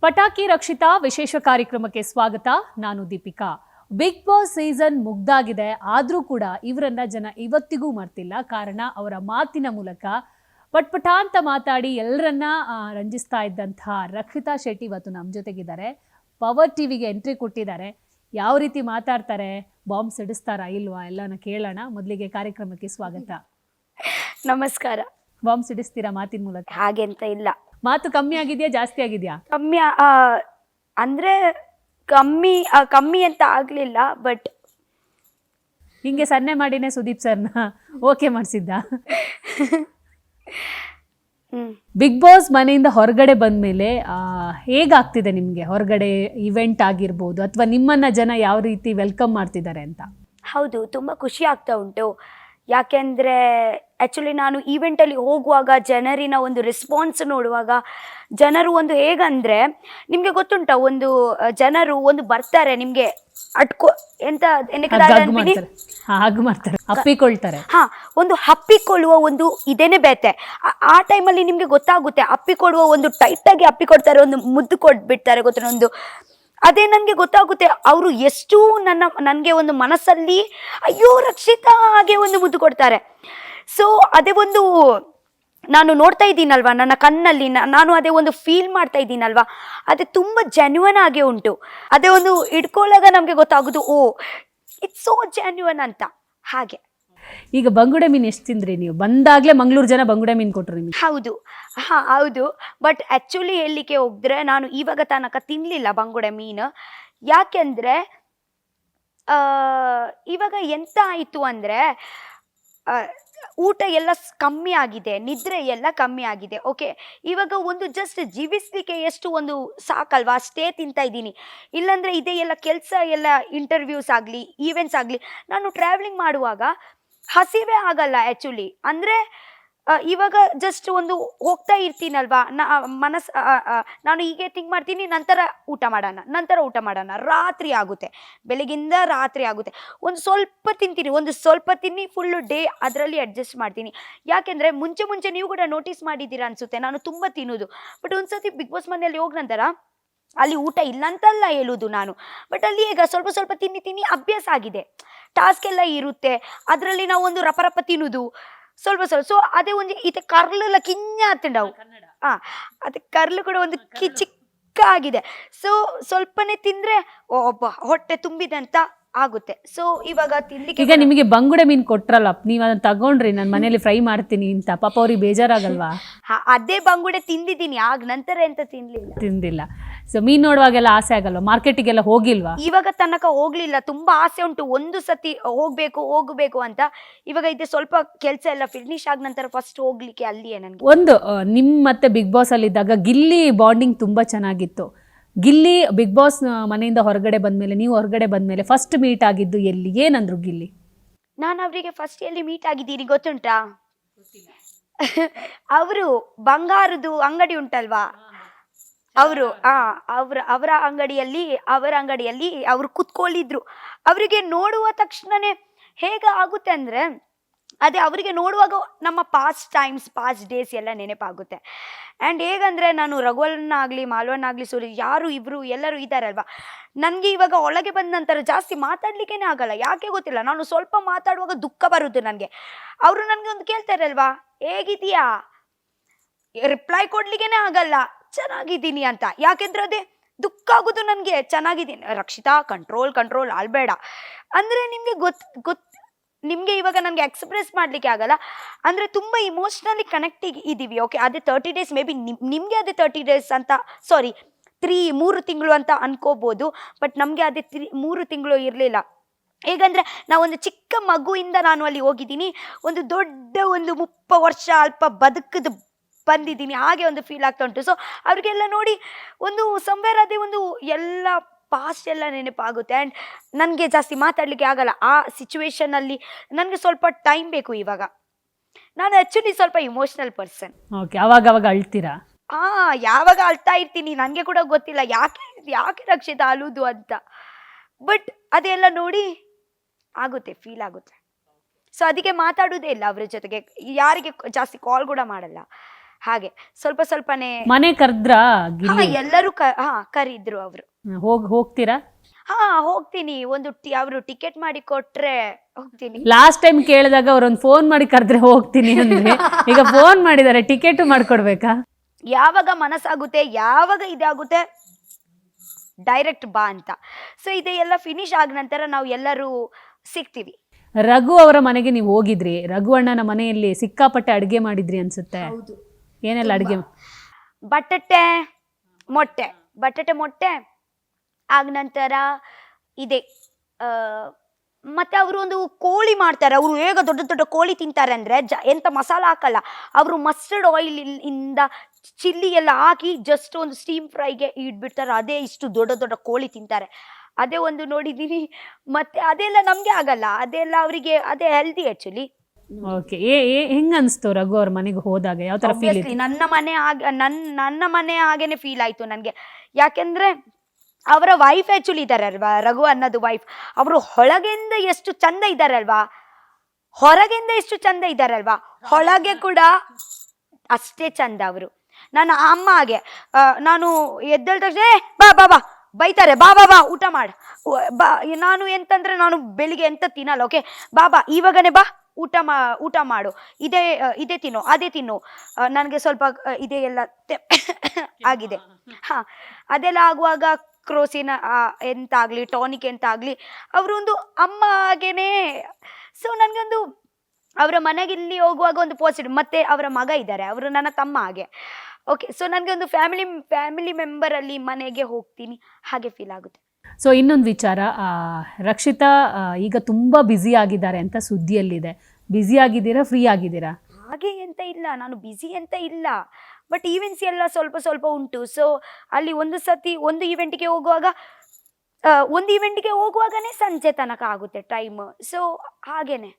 ಪಟಾಕಿ ರಕ್ಷಿತಾ ವಿಶೇಷ ಕಾರ್ಯಕ್ರಮಕ್ಕೆ ಸ್ವಾಗತ. ನಾನು ದೀಪಿಕಾ. ಬಿಗ್ ಬಾಸ್ ಸೀಸನ್ ಮುಗ್ದಾಗಿದೆ, ಆದರೂ ಕೂಡ ಇವರನ್ನ ಜನ ಇವತ್ತಿಗೂ ಮರ್ತಿಲ್ಲ. ಕಾರಣ ಅವರ ಮಾತಿನ ಮೂಲಕ ಪಟ್ಪಟ ಅಂತ ಮಾತಾಡಿ ಎಲ್ಲರನ್ನ ರಂಜಿಸ್ತಾ ಇದ್ದಂತಹ ರಕ್ಷಿತಾ ಶೆಟ್ಟಿ ಇವತ್ತು ನಮ್ಮ ಜೊತೆಗಿದ್ದಾರೆ. ಪವರ್ ಟಿವಿಗೆ ಎಂಟ್ರಿ ಕೊಟ್ಟಿದ್ದಾರೆ. ಯಾವ ರೀತಿ ಮಾತಾಡ್ತಾರೆ, ಬಾಂಬ್ ಸಿಡಿಸ್ತಾರಾ ಇಲ್ವಾ ಎಲ್ಲನ ಕೇಳೋಣ. ಮೊದಲಿಗೆ ಕಾರ್ಯಕ್ರಮಕ್ಕೆ ಸ್ವಾಗತ. ನಮಸ್ಕಾರ. ಬಾಂಬ್ ಸಿಡಿಸ್ತೀರಾ ಮಾತಿನ ಮೂಲಕ? ಹಾಗೆಂತ ಇಲ್ಲ. ಮಾತು ಕಮ್ಮಿ ಆಗಿದೆಯಾ ಜಾಸ್ತಿ ಆಗಿದೆಯಾ? ಕಮ್ಮಿ ಅಂದ್ರೆ ಕಮ್ಮಿ ಅಂತ ಆಗ್ಲಿಲ್ಲ, ಬಟ್ ಹಿಂಗೆ ಸನ್ನೆ ಮಾಡಿನೇ ಸುದೀಪ್ ಸರ್ನ ಓಕೆ ಮಾಡಿಸಿದ್ದ. ಬಿಗ್ ಬಾಸ್ ಮನೆಯಿಂದ ಹೊರಗಡೆ ಬಂದ್ಮೇಲೆ ಹೇಗಾಗ್ತಿದೆ ನಿಮಗೆ? ಹೊರಗಡೆ ಇವೆಂಟ್ ಆಗಿರ್ಬೋದು ಅಥವಾ ನಿಮ್ಮನ್ನ ಜನ ಯಾವ ರೀತಿ ವೆಲ್ಕಮ್ ಮಾಡ್ತಿದ್ದಾರೆ ಅಂತ? ಹೌದು, ತುಂಬ ಖುಷಿ ಆಗ್ತಾ ಉಂಟು. ಯಾಕೆಂದರೆ ಆ್ಯಕ್ಚುಲಿ ನಾನು ಈವೆಂಟಲ್ಲಿ ಹೋಗುವಾಗ ಜನರಿನ ಒಂದು ರೆಸ್ಪಾನ್ಸ್ ನೋಡುವಾಗ ಜನರು ಒಂದು ಹೇಗಂದರೆ, ನಿಮಗೆ ಗೊತ್ತುಂಟ, ಒಂದು ಜನರು ಒಂದು ಬರ್ತಾರೆ ನಿಮಗೆ ಎಂತ ಅಪ್ಪಿಕೊಳ್ತಾರೆ. ಒಂದು ಹಪ್ಪಿಕೊಳ್ಳುವ ಒಂದು ಇದೇನೆ ಬೇತೆ. ಆ ಟೈಮಲ್ಲಿ ನಿಮಗೆ ಗೊತ್ತಾಗುತ್ತೆ, ಅಪ್ಪಿಕೊಡುವ ಒಂದು ಟೈಟಾಗಿ ಅಪ್ಪಿಕೊಡ್ತಾರೆ, ಒಂದು ಮುದ್ದು ಕೊಟ್ಬಿಡ್ತಾರೆ, ಗೊತ್ತ ಒಂದು ಅದೇ ನನಗೆ ಗೊತ್ತಾಗುತ್ತೆ ಅವರು ಎಷ್ಟು ನನಗೆ ಒಂದು ಮನಸ್ಸಲ್ಲಿ ಅಯ್ಯೋ ರಕ್ಷಿತಾ ಹಾಗೆ ಒಂದು ಮುದ್ದು ಕೊಡ್ತಾರೆ. ಸೊ ಅದೇ ಒಂದು ನಾನು ನೋಡ್ತಾ ಇದ್ದೀನಲ್ವಾ ನನ್ನ ಕಣ್ಣಲ್ಲಿ, ನಾನು ಅದೇ ಒಂದು ಫೀಲ್ ಮಾಡ್ತಾ ಇದ್ದೀನಲ್ವಾ, ಅದೇ ತುಂಬ ಜೆನ್ಯೂನ್ ಆಗಿ ಉಂಟು. ಅದೇ ಒಂದು ಇಟ್ಕೊಳ್ಳಾಗ ನಮಗೆ ಗೊತ್ತಾಗೋದು, ಓ ಇಟ್ಸ್ ಸೋ ಜೆನ್ಯೂನ್ ಅಂತ. ಹಾಗೆ ಈಗ ಬಂಗುಡೆ ಮೀನು ಎಷ್ಟು ತಿಂದ್ರಿ ನೀವು? ಬಂದಾಗಲೇ ಮಂಗಳೂರು ಜನ ಬಂಗುಡೆ ಮೀನು ಕೊಟ್ಟರು ನಿಮಗೆ? ಹೌದು. ಬಟ್ ಆ್ಯಕ್ಚುಲಿ ಹೇಳಲಿಕ್ಕೆ ಹೋಗಿದ್ರೆ ನಾನು ಇವಾಗ ತನಕ ತಿನ್ನಲಿಲ್ಲ ಬಂಗುಡೆ ಮೀನು. ಯಾಕೆಂದರೆ ಇವಾಗ ಎಂತ ಆಯಿತು ಅಂದರೆ ಊಟ ಎಲ್ಲ ಕಮ್ಮಿ ಆಗಿದೆ, ನಿದ್ರೆ ಎಲ್ಲ ಕಮ್ಮಿ ಆಗಿದೆ. ಓಕೆ, ಇವಾಗ ಒಂದು ಜಸ್ಟ್ ಜೀವಿಸಲಿಕ್ಕೆ ಎಷ್ಟು ಒಂದು ಸಾಕಲ್ವಾ, ಅಷ್ಟೇ ತಿಂತಾ ಇದ್ದೀನಿ. ಇಲ್ಲಾಂದರೆ ಇದೇ ಎಲ್ಲ ಕೆಲಸ ಎಲ್ಲ ಇಂಟರ್ವ್ಯೂಸ್ ಆಗಲಿ ಈವೆಂಟ್ಸ್ ಆಗಲಿ ನಾನು ಟ್ರಾವೆಲಿಂಗ್ ಮಾಡುವಾಗ ಹಸಿವೆ ಆಗಲ್ಲ ಆ್ಯಕ್ಚುಲಿ. ಅಂದರೆ ಇವಾಗ ಜಸ್ಟ್ ಒಂದು ಹೋಗ್ತಾ ಇರ್ತೀನಲ್ವಾ, ನಾನು ಹೀಗೆ ಥಿಂಕ್ ಮಾಡ್ತೀನಿ, ನಂತರ ಊಟ ಮಾಡೋಣ, ರಾತ್ರಿ ಆಗುತ್ತೆ, ಬೆಳಗಿಂದ ರಾತ್ರಿ ಆಗುತ್ತೆ. ಒಂದು ಸ್ವಲ್ಪ ತಿಂತೀನಿ, ಫುಲ್ಲು ಡೇ ಅದರಲ್ಲಿ ಅಡ್ಜಸ್ಟ್ ಮಾಡ್ತೀನಿ. ಯಾಕೆಂದರೆ ಮುಂಚೆ ನೀವು ಕೂಡ ನೋಟಿಸ್ ಮಾಡಿದ್ದೀರಾ ಅನಿಸುತ್ತೆ, ನಾನು ತುಂಬ ತಿನ್ನೋದು. ಬಟ್ ಒಂದು ಸತಿ ಬಿಗ್ ಬಾಸ್ ಮನೆಯಲ್ಲಿ ಹೋದ ನಂತರ ಅಲ್ಲಿ ಊಟ ಇಲ್ಲ ಅಂತಲ್ಲ ಹೇಳೋದು ನಾನು, ಬಟ್ ಅಲ್ಲಿ ಈಗ ಸ್ವಲ್ಪ ತಿನ್ನಿ ಅಭ್ಯಾಸ ಆಗಿದೆ. ಟಾಸ್ಕ್ ಎಲ್ಲ ಇರುತ್ತೆ, ಅದರಲ್ಲಿ ನಾವು ಒಂದು ರಪ ತಿನ್ನೋದು ಸ್ವಲ್ಪ. ಸೊ ಅದೇ ಒಂದು ಇದು ಕರ್ಲೆಲ್ಲ ಕಿಂಜ ಹತ್ತಿಂಡವು. ಅದು ಕರ್ಲು ಕೂಡ ಒಂದು ಚಿಕ್ಕ ಆಗಿದೆ. ಸೊ ಸ್ವಲ್ಪನೇ ತಿಂದರೆ ಒಬ್ಬ ಹೊಟ್ಟೆ ತುಂಬಿದೆ ಅಂತ ಆಗುತ್ತೆ. ಸೊ ಇವಾಗ ತಿನ್ಲಿಕ್ಕೆ ಈಗ ನಿಮಗೆ ಬಂಗುಡೆ ಮೀನು ಕೊಟ್ರಲ್ಲ, ನೀವು ಅದನ್ನ ತಗೊಂಡ್ರಿ, ನಾನು ಮನೇಲಿ ಫ್ರೈ ಮಾಡ್ತೀನಿ ಅಂತ, ಪಾಪ ಅವ್ರಿಗೆ ಬೇಜಾರಾಗಲ್ವಾ? ಅದೇ ಬಂಗುಡೆ ತಿಂದಿದ್ದೀನಿ, ಆಗ ನಂತರ ಎಂತ ತಿಂದಿಲ್ಲ. ಸೊ ಮೀನು ನೋಡುವಾಗೆಲ್ಲ ಆಸೆ ಆಗಲ್ವಾ? ಮಾರ್ಕೆಟಿಗೆಲ್ಲ ಹೋಗಿಲ್ವಾ? ಇವಾಗ ತನಕ ಹೋಗ್ಲಿಲ್ಲ, ತುಂಬಾ ಆಸೆ ಉಂಟು ಒಂದು ಸತಿ ಹೋಗ್ಬೇಕು ಅಂತ. ಇವಾಗ ಇದೆ ಸ್ವಲ್ಪ ಕೆಲಸ ಎಲ್ಲ ಫಿನಿಶ್ ಆದ ನಂತರ ಫಸ್ಟ್ ಹೋಗ್ಲಿಕ್ಕೆ ಅಲ್ಲಿಯೇ ನನಗೆ. ಒಂದು ನಿಮ್ ಮತ್ತೆ ಬಿಗ್ ಬಾಸ್ ಅಲ್ಲಿ ಇದ್ದಾಗ ಗಿಲ್ಲಿ ಬಾಂಡಿಂಗ್ ತುಂಬಾ ಚೆನ್ನಾಗಿತ್ತು. ಗಿಲ್ಲಿ ಬಿಗ್ ಬಾಸ್ ಮನೆಯಿಂದ ಹೊರಗಡೆ ಬಂದ್ಮೇಲೆ, ನೀವು ಹೊರಗಡೆ ಬಂದ್ಮೇಲೆ ಫಸ್ಟ್ ಮೀಟ್ ಆಗಿದ್ದು ಎಲ್ಲಿ, ಏನಂದ್ರು ಗಿಲ್ಲಿ? ನಾನು ಅವರಿಗೆ ಫಸ್ಟ್ ಎಲ್ಲಿ ಮೀಟ್ ಆಗಿದ್ದೀನಿ ಗೊತ್ತುಂಟಾ? ಅವರು ಬಂಗಾರದು ಅಂಗಡಿ ಉಂಟಲ್ವಾ, ಅವರು ಅವರ ಅಂಗಡಿಯಲ್ಲಿ ಅವರು ಕುತ್ಕೊಳ್ಳಿದ್ರು. ಅವರಿಗೆ ನೋಡುವ ತಕ್ಷಣನೇ ಹೇಗೆ ಆಗುತ್ತೆ ಅಂದರೆ, ಅದೇ ಅವರಿಗೆ ನೋಡುವಾಗ ನಮ್ಮ ಪಾಸ್ಟ್ ಡೇಸ್ ಎಲ್ಲ ನೆನಪಾಗುತ್ತೆ. ಆ್ಯಂಡ್ ಹೇಗಂದರೆ, ನಾನು ರಘುವನ್ನಾಗಲಿ ಮಾಲ್ವನ್ನಾಗಲಿ ಯಾರು ಇಬ್ಬರು ಎಲ್ಲರೂ ಇದ್ದಾರಲ್ವ, ನನಗೆ ಇವಾಗ ಒಳಗೆ ಬಂದ ನಂತರ ಜಾಸ್ತಿ ಮಾತಾಡಲಿಕ್ಕೇ ಆಗಲ್ಲ. ಯಾಕೆ ಗೊತ್ತಿಲ್ಲ, ನಾನು ಸ್ವಲ್ಪ ಮಾತಾಡುವಾಗ ದುಃಖ ಬರುವುದು ನನಗೆ. ಅವರು ನನಗೆ ಒಂದು ಕೇಳ್ತಾರಲ್ವಾ, ಹೇಗಿದೆಯಾ, ರಿಪ್ಲೈ ಕೊಡ್ಲಿಕ್ಕೇ ಆಗಲ್ಲ ಚೆನ್ನಾಗಿದ್ದೀನಿ ಅಂತ. ಯಾಕೆಂದ್ರೆ ಅದೇ ದುಃಖ ಆಗೋದು ನನಗೆ. ಚೆನ್ನಾಗಿದ್ದೀನಿ ರಕ್ಷಿತಾ, ಕಂಟ್ರೋಲ್ ಆಲ್ಬೇಡ ಅಂದರೆ ನಿಮಗೆ ನಿಮಗೆ ಇವಾಗ ನನಗೆ ಎಕ್ಸ್ಪ್ರೆಸ್ ಮಾಡಲಿಕ್ಕೆ ಆಗಲ್ಲ. ಅಂದರೆ ತುಂಬ ಇಮೋಷ್ನಲಿ ಕನೆಕ್ಟ್ ಇದ್ದೀವಿ. ಓಕೆ, ಅದೇ 30 ಡೇಸ್ ಮೇ ಬಿ ನಿಮಗೆ ಅದೇ 30 ಡೇಸ್ ಅಂತ, ಸಾರಿ 3 ತಿಂಗಳು ಅಂತ ಅನ್ಕೋಬೋದು. ಬಟ್ ನಮಗೆ ಅದೇ 3 ತಿಂಗಳು ಇರಲಿಲ್ಲ. ಹೇಗಂದರೆ ನಾವೊಂದು ಚಿಕ್ಕ ಮಗುವಿಂದ ನಾನು ಅಲ್ಲಿ ಹೋಗಿದ್ದೀನಿ, ಒಂದು ದೊಡ್ಡ ಒಂದು 30 ವರ್ಷ ಅಲ್ಪ ಬದುಕದು ಬಂದಿದ್ದೀನಿ, ಹಾಗೆ ಒಂದು ಫೀಲ್ ಆಗ್ತಾ ಉಂಟು. ಸೊ ಅವ್ರಿಗೆಲ್ಲ ನೋಡಿ ಒಂದು ಸಂವೇರ್ ಅದೇ ಒಂದು ಎಲ್ಲ ಪಾಸ್ಟ್ ಎಲ್ಲ ನೆನಪಾಗುತ್ತೆ. ಆ್ಯಂಡ್ ನನಗೆ ಜಾಸ್ತಿ ಮಾತಾಡಲಿಕ್ಕೆ ಆಗಲ್ಲ ಆ ಸಿಚುವೇಶನಲ್ಲಿ. ನನಗೆ ಸ್ವಲ್ಪ ಟೈಮ್ ಬೇಕು. ಇವಾಗ ನಾನು ಆ್ಯಕ್ಚುಲಿ ಸ್ವಲ್ಪ ಇಮೋಷ್ನಲ್ ಪರ್ಸನ್. ಓಕೆ, ಅವಾಗ ಅಳ್ತೀರಾ? ಯಾವಾಗ ಅಳ್ತಾ ಇರ್ತೀನಿ, ನನಗೆ ಕೂಡ ಗೊತ್ತಿಲ್ಲ ಯಾಕೆ ರಕ್ಷಿತಾ ಅಳುವುದು ಅಂತ. ಬಟ್ ಅದೆಲ್ಲ ನೋಡಿ ಆಗುತ್ತೆ, ಫೀಲ್ ಆಗುತ್ತೆ. ಸೊ ಅದಕ್ಕೆ ಮಾತಾಡೋದೇ ಇಲ್ಲ ಅವ್ರ ಜೊತೆಗೆ, ಯಾರಿಗೆ ಜಾಸ್ತಿ ಕಾಲ್ ಕೂಡ ಮಾಡಲ್ಲ. ಹಾಗೆ ಸ್ವಲ್ಪ ಸ್ವಲ್ಪನೇ. ಮನೆ ಕರ್ದ್ರಾ ಗಿಲ್ಲಿ? ಎಲ್ಲರೂ ಕರೀದ್ರು ಅವರು. ಹೋಗ್ತೀರಾ? ಹೋಗ್ತೀನಿ. ಅವರು ಟಿಕೆಟ್ ಮಾಡಿ ಕೊಟ್ರೆ ಹೋಗ್ತೀನಿ. ಲಾಸ್ಟ್ ಟೈಮ್ ಕೇಳಿದಾಗ ಅವ್ರೊಂದು ಫೋನ್ ಮಾಡಿ ಕರೆದ್ರೆ ಹೋಗ್ತೀನಿ ಅಂದ್ರೆ ಈಗ ಫೋನ್ ಮಾಡಿದಾರೆ, ಟಿಕೆಟ್ ಮಾಡ್ಕೊಡ್ಬೇಕಾ? ಯಾವಾಗ ಮನಸ್ಸಾಗುತ್ತೆ, ಯಾವಾಗ ಇದಾಗುತ್ತೆ ಡೈರೆಕ್ಟ್ ಬಾ ಅಂತ. ಸೊ ಇದೆಲ್ಲ ಫಿನಿಶ್ ಆದ ನಂತರ ನಾವು ಎಲ್ಲರೂ ಸಿಗ್ತೀವಿ. ರಘು ಅವರ ಮನೆಗೆ ನೀವು ಹೋಗಿದ್ರಿ, ರಘು ಅಣ್ಣನ ಮನೆಯಲ್ಲಿ ಸಿಕ್ಕಾಪಟ್ಟೆ ಅಡ್ಗೆ ಮಾಡಿದ್ರಿ ಅನ್ಸುತ್ತೆ. ಏನೆಲ್ಲ ಅಡ್ಗೆ? ಬಟಾಟೆ ಮೊಟ್ಟೆ ಆಗ ನಂತರ ಇದೆ ಮತ್ತೆ ಅವರು ಒಂದು ಕೋಳಿ ಮಾಡ್ತಾರೆ. ಅವರು ಹೇಗ ದೊಡ್ಡ ದೊಡ್ಡ ಕೋಳಿ ತಿಂತಾರೆ ಅಂದ್ರೆ ಎಂತ ಮಸಾಲ ಹಾಕಲ್ಲ, ಅವರು ಮಸ್ಟರ್ಡ್ ಆಯಿಲ್ ಇಂದ ಚಿಲ್ಲಿ ಎಲ್ಲ ಹಾಕಿ ಜಸ್ಟ್ ಒಂದು ಸ್ಟೀಮ್ ಫ್ರೈಗೆ ಇಟ್ಬಿಡ್ತಾರೆ. ಅದೇ ಇಷ್ಟು ದೊಡ್ಡ ದೊಡ್ಡ ಕೋಳಿ ತಿಂತಾರೆ. ಅದೇ ಒಂದು ನೋಡಿದೀನಿ. ಮತ್ತೆ ಅದೆಲ್ಲ ನಮ್ಗೆ ಆಗಲ್ಲ, ಅದೆಲ್ಲ ಅವರಿಗೆ ಅದೇ ಹೆಲ್ದಿ ಆಕ್ಚುಲಿ. ಓಕೆ, ಹೆಂಗ್ ಅನ್ಸ್ತು ರಘು ಅವ್ರ ಮನೆಗೆ ಹೋದಾಗ? ಯಾವ ತರ ಫೀಲ್ ಇತ್ತು? ನನ್ನ ಮನೆ ಹಾಗೇನೆ ಫೀಲ್ ಆಯ್ತು ನನಗೆ. ಯಾಕೆಂದ್ರೆ ಅವರ ವೈಫ್ ಆಕ್ಚುಲಿ ಇದ್ದಾರೆ ಅಲ್ವಾ, ರಘು ಅನ್ನೋದು ವೈಫ್. ಅವರು ಹೊಳಗೆಯಿಂದ ಎಷ್ಟು ಚಂದ ಇದ್ದಾರೆ ಅಲ್ವಾ, ಹೊರಗೆಯಿಂದ ಎಷ್ಟು ಚಂದ ಇದ್ದಾರೆ ಅಲ್ವಾ, ಹೊಳಗೆ ಕೂಡ ಅಷ್ಟೇ ಚಂದ ಅವರು. ನನ್ನ ಅಮ್ಮ ಹಾಗೆ, ನಾನು ಎದ್ದಳ ತಕ್ಷಣ ಬಾ ಬಾ ಬಾ ಬೈತಾರೆ, ಬಾ ಬಾ ಬಾ ಊಟ ಮಾಡು ಬಾ. ನಾನು ಎಂತಂದ್ರೆ ನಾನು ಬೆಳಿಗ್ಗೆ ಎಂತ ತಿನ್ನಲ್ಲ. ಓಕೆ ಬಾ ಇವಾಗನೇ ಬಾ ಊಟ ಮಾಡು, ಇದೇ ತಿನ್ನು ಅದೇ ತಿನ್ನು. ನನಗೆ ಸ್ವಲ್ಪ ಇದೇ ಎಲ್ಲ ಆಗಿದೆ. ಅದೆಲ್ಲ ಆಗುವಾಗ ಕ್ರೋಸಿನ್ ಎಂತಾಗ್ಲಿ ಟಾನಿಕ್ ಎಂತಾಗ್ಲಿ ಅವರು ಒಂದು ಅಮ್ಮ ಹಾಗೇನೆ. ಸೊ ನನಗೊಂದು ಅವರ ಮನೆಗೆ ಇಲ್ಲಿ ಹೋಗುವಾಗ ಒಂದು ಪಾಸಿಟಿವ್. ಮತ್ತೆ ಅವರ ಮಗ ಇದ್ದಾರೆ, ಅವರು ನನ್ನ ತಮ್ಮ ಹಾಗೆ. ಓಕೆ, ಸೊ ನನಗೆ ಒಂದು ಫ್ಯಾಮಿಲಿ ಮೆಂಬರ್ ಅಲ್ಲಿ ಮನೆಗೆ ಹೋಗ್ತೀನಿ ಹಾಗೆ ಫೀಲ್ ಆಗುತ್ತೆ. ಸೊ ಇನ್ನೊಂದು ವಿಚಾರ, ರಕ್ಷಿತಾ ಈಗ ತುಂಬಾ ಬ್ಯುಸಿ ಆಗಿದ್ದಾರೆ ಅಂತ ಸುದ್ದಿಯಲ್ಲಿದೆ. ಬ್ಯುಸಿ ಆಗಿದ್ದೀರಾ, ಫ್ರೀ ಆಗಿದ್ದೀರಾ? ಹಾಗೆ ಎಂತ ಇಲ್ಲ, ನಾನು ಬ್ಯುಸಿ ಅಂತ ಇಲ್ಲ, ಬಟ್ ಈವೆಂಟ್ಸ್ ಎಲ್ಲ ಸ್ವಲ್ಪ ಸ್ವಲ್ಪ ಉಂಟು. ಸೊ ಅಲ್ಲಿ ಒಂದು ಸತಿ ಒಂದು ಈವೆಂಟ್ಗೆ ಹೋಗುವಾಗನೇ ಸಂಜೆ ತನಕ ಆಗುತ್ತೆ ಟೈಮ್. ಸೊ ಹಾಗೇನೆ.